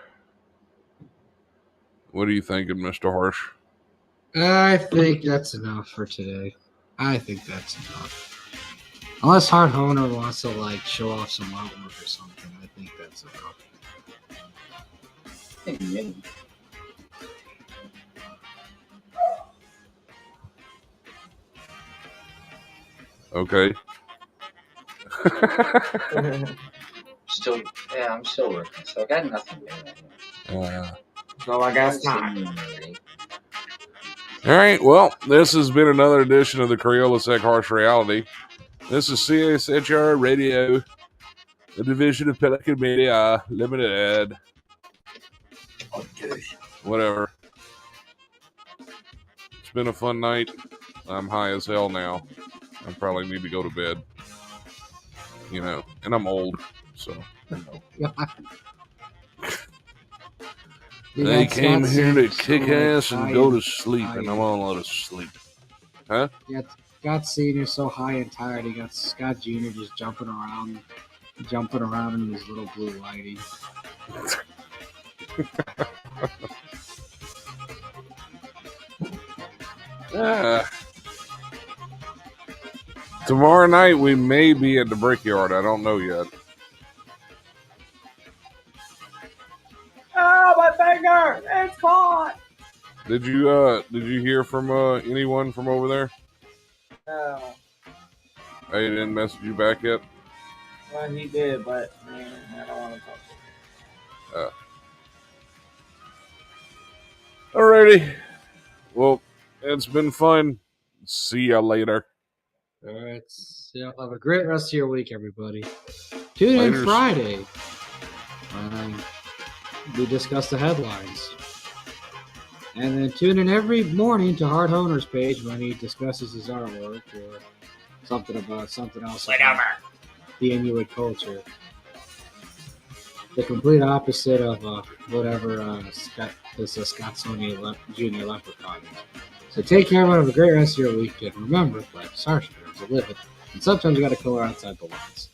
What are you thinking, Mr. Harsh? I think that's enough for today. I think that's enough. Unless Hart Honer wants to show off some artwork or something, I think that's enough. Okay. I'm still working, so I got nothing. So I guess not. All right, well, this has been another edition of the Crayola Sec Harsh Reality. This is CSHR Radio, a division of Pelican Media Limited. Whatever. It's been a fun night. I'm high as hell now. I probably need to go to bed. And I'm old, so. They came here to kick ass and go to sleep, and I want to let us sleep. Huh? Yeah, Scott Senior so high and tired. He got Scott Junior just jumping around in his little blue whitey. Tomorrow night we may be at the Brickyard. I don't know yet. Oh, my finger! It's caught! Did you hear from anyone from over there? No. I didn't message you back yet? Well, he did, but I don't want to talk to him. Alrighty. Well, it's been fun. See ya later. All right. So have a great rest of your week, everybody. Tune in Friday. We discuss the headlines. And then tune in every morning to Hart Honer's page when he discusses his artwork or something about something else. Whatever. The Inuit culture. The complete opposite of whatever Scott Sonnier Jr. Leprechaun is. So take care, everyone. Have a great rest of your week. And remember, life is harsh, to live it. And sometimes you got to color outside the lines.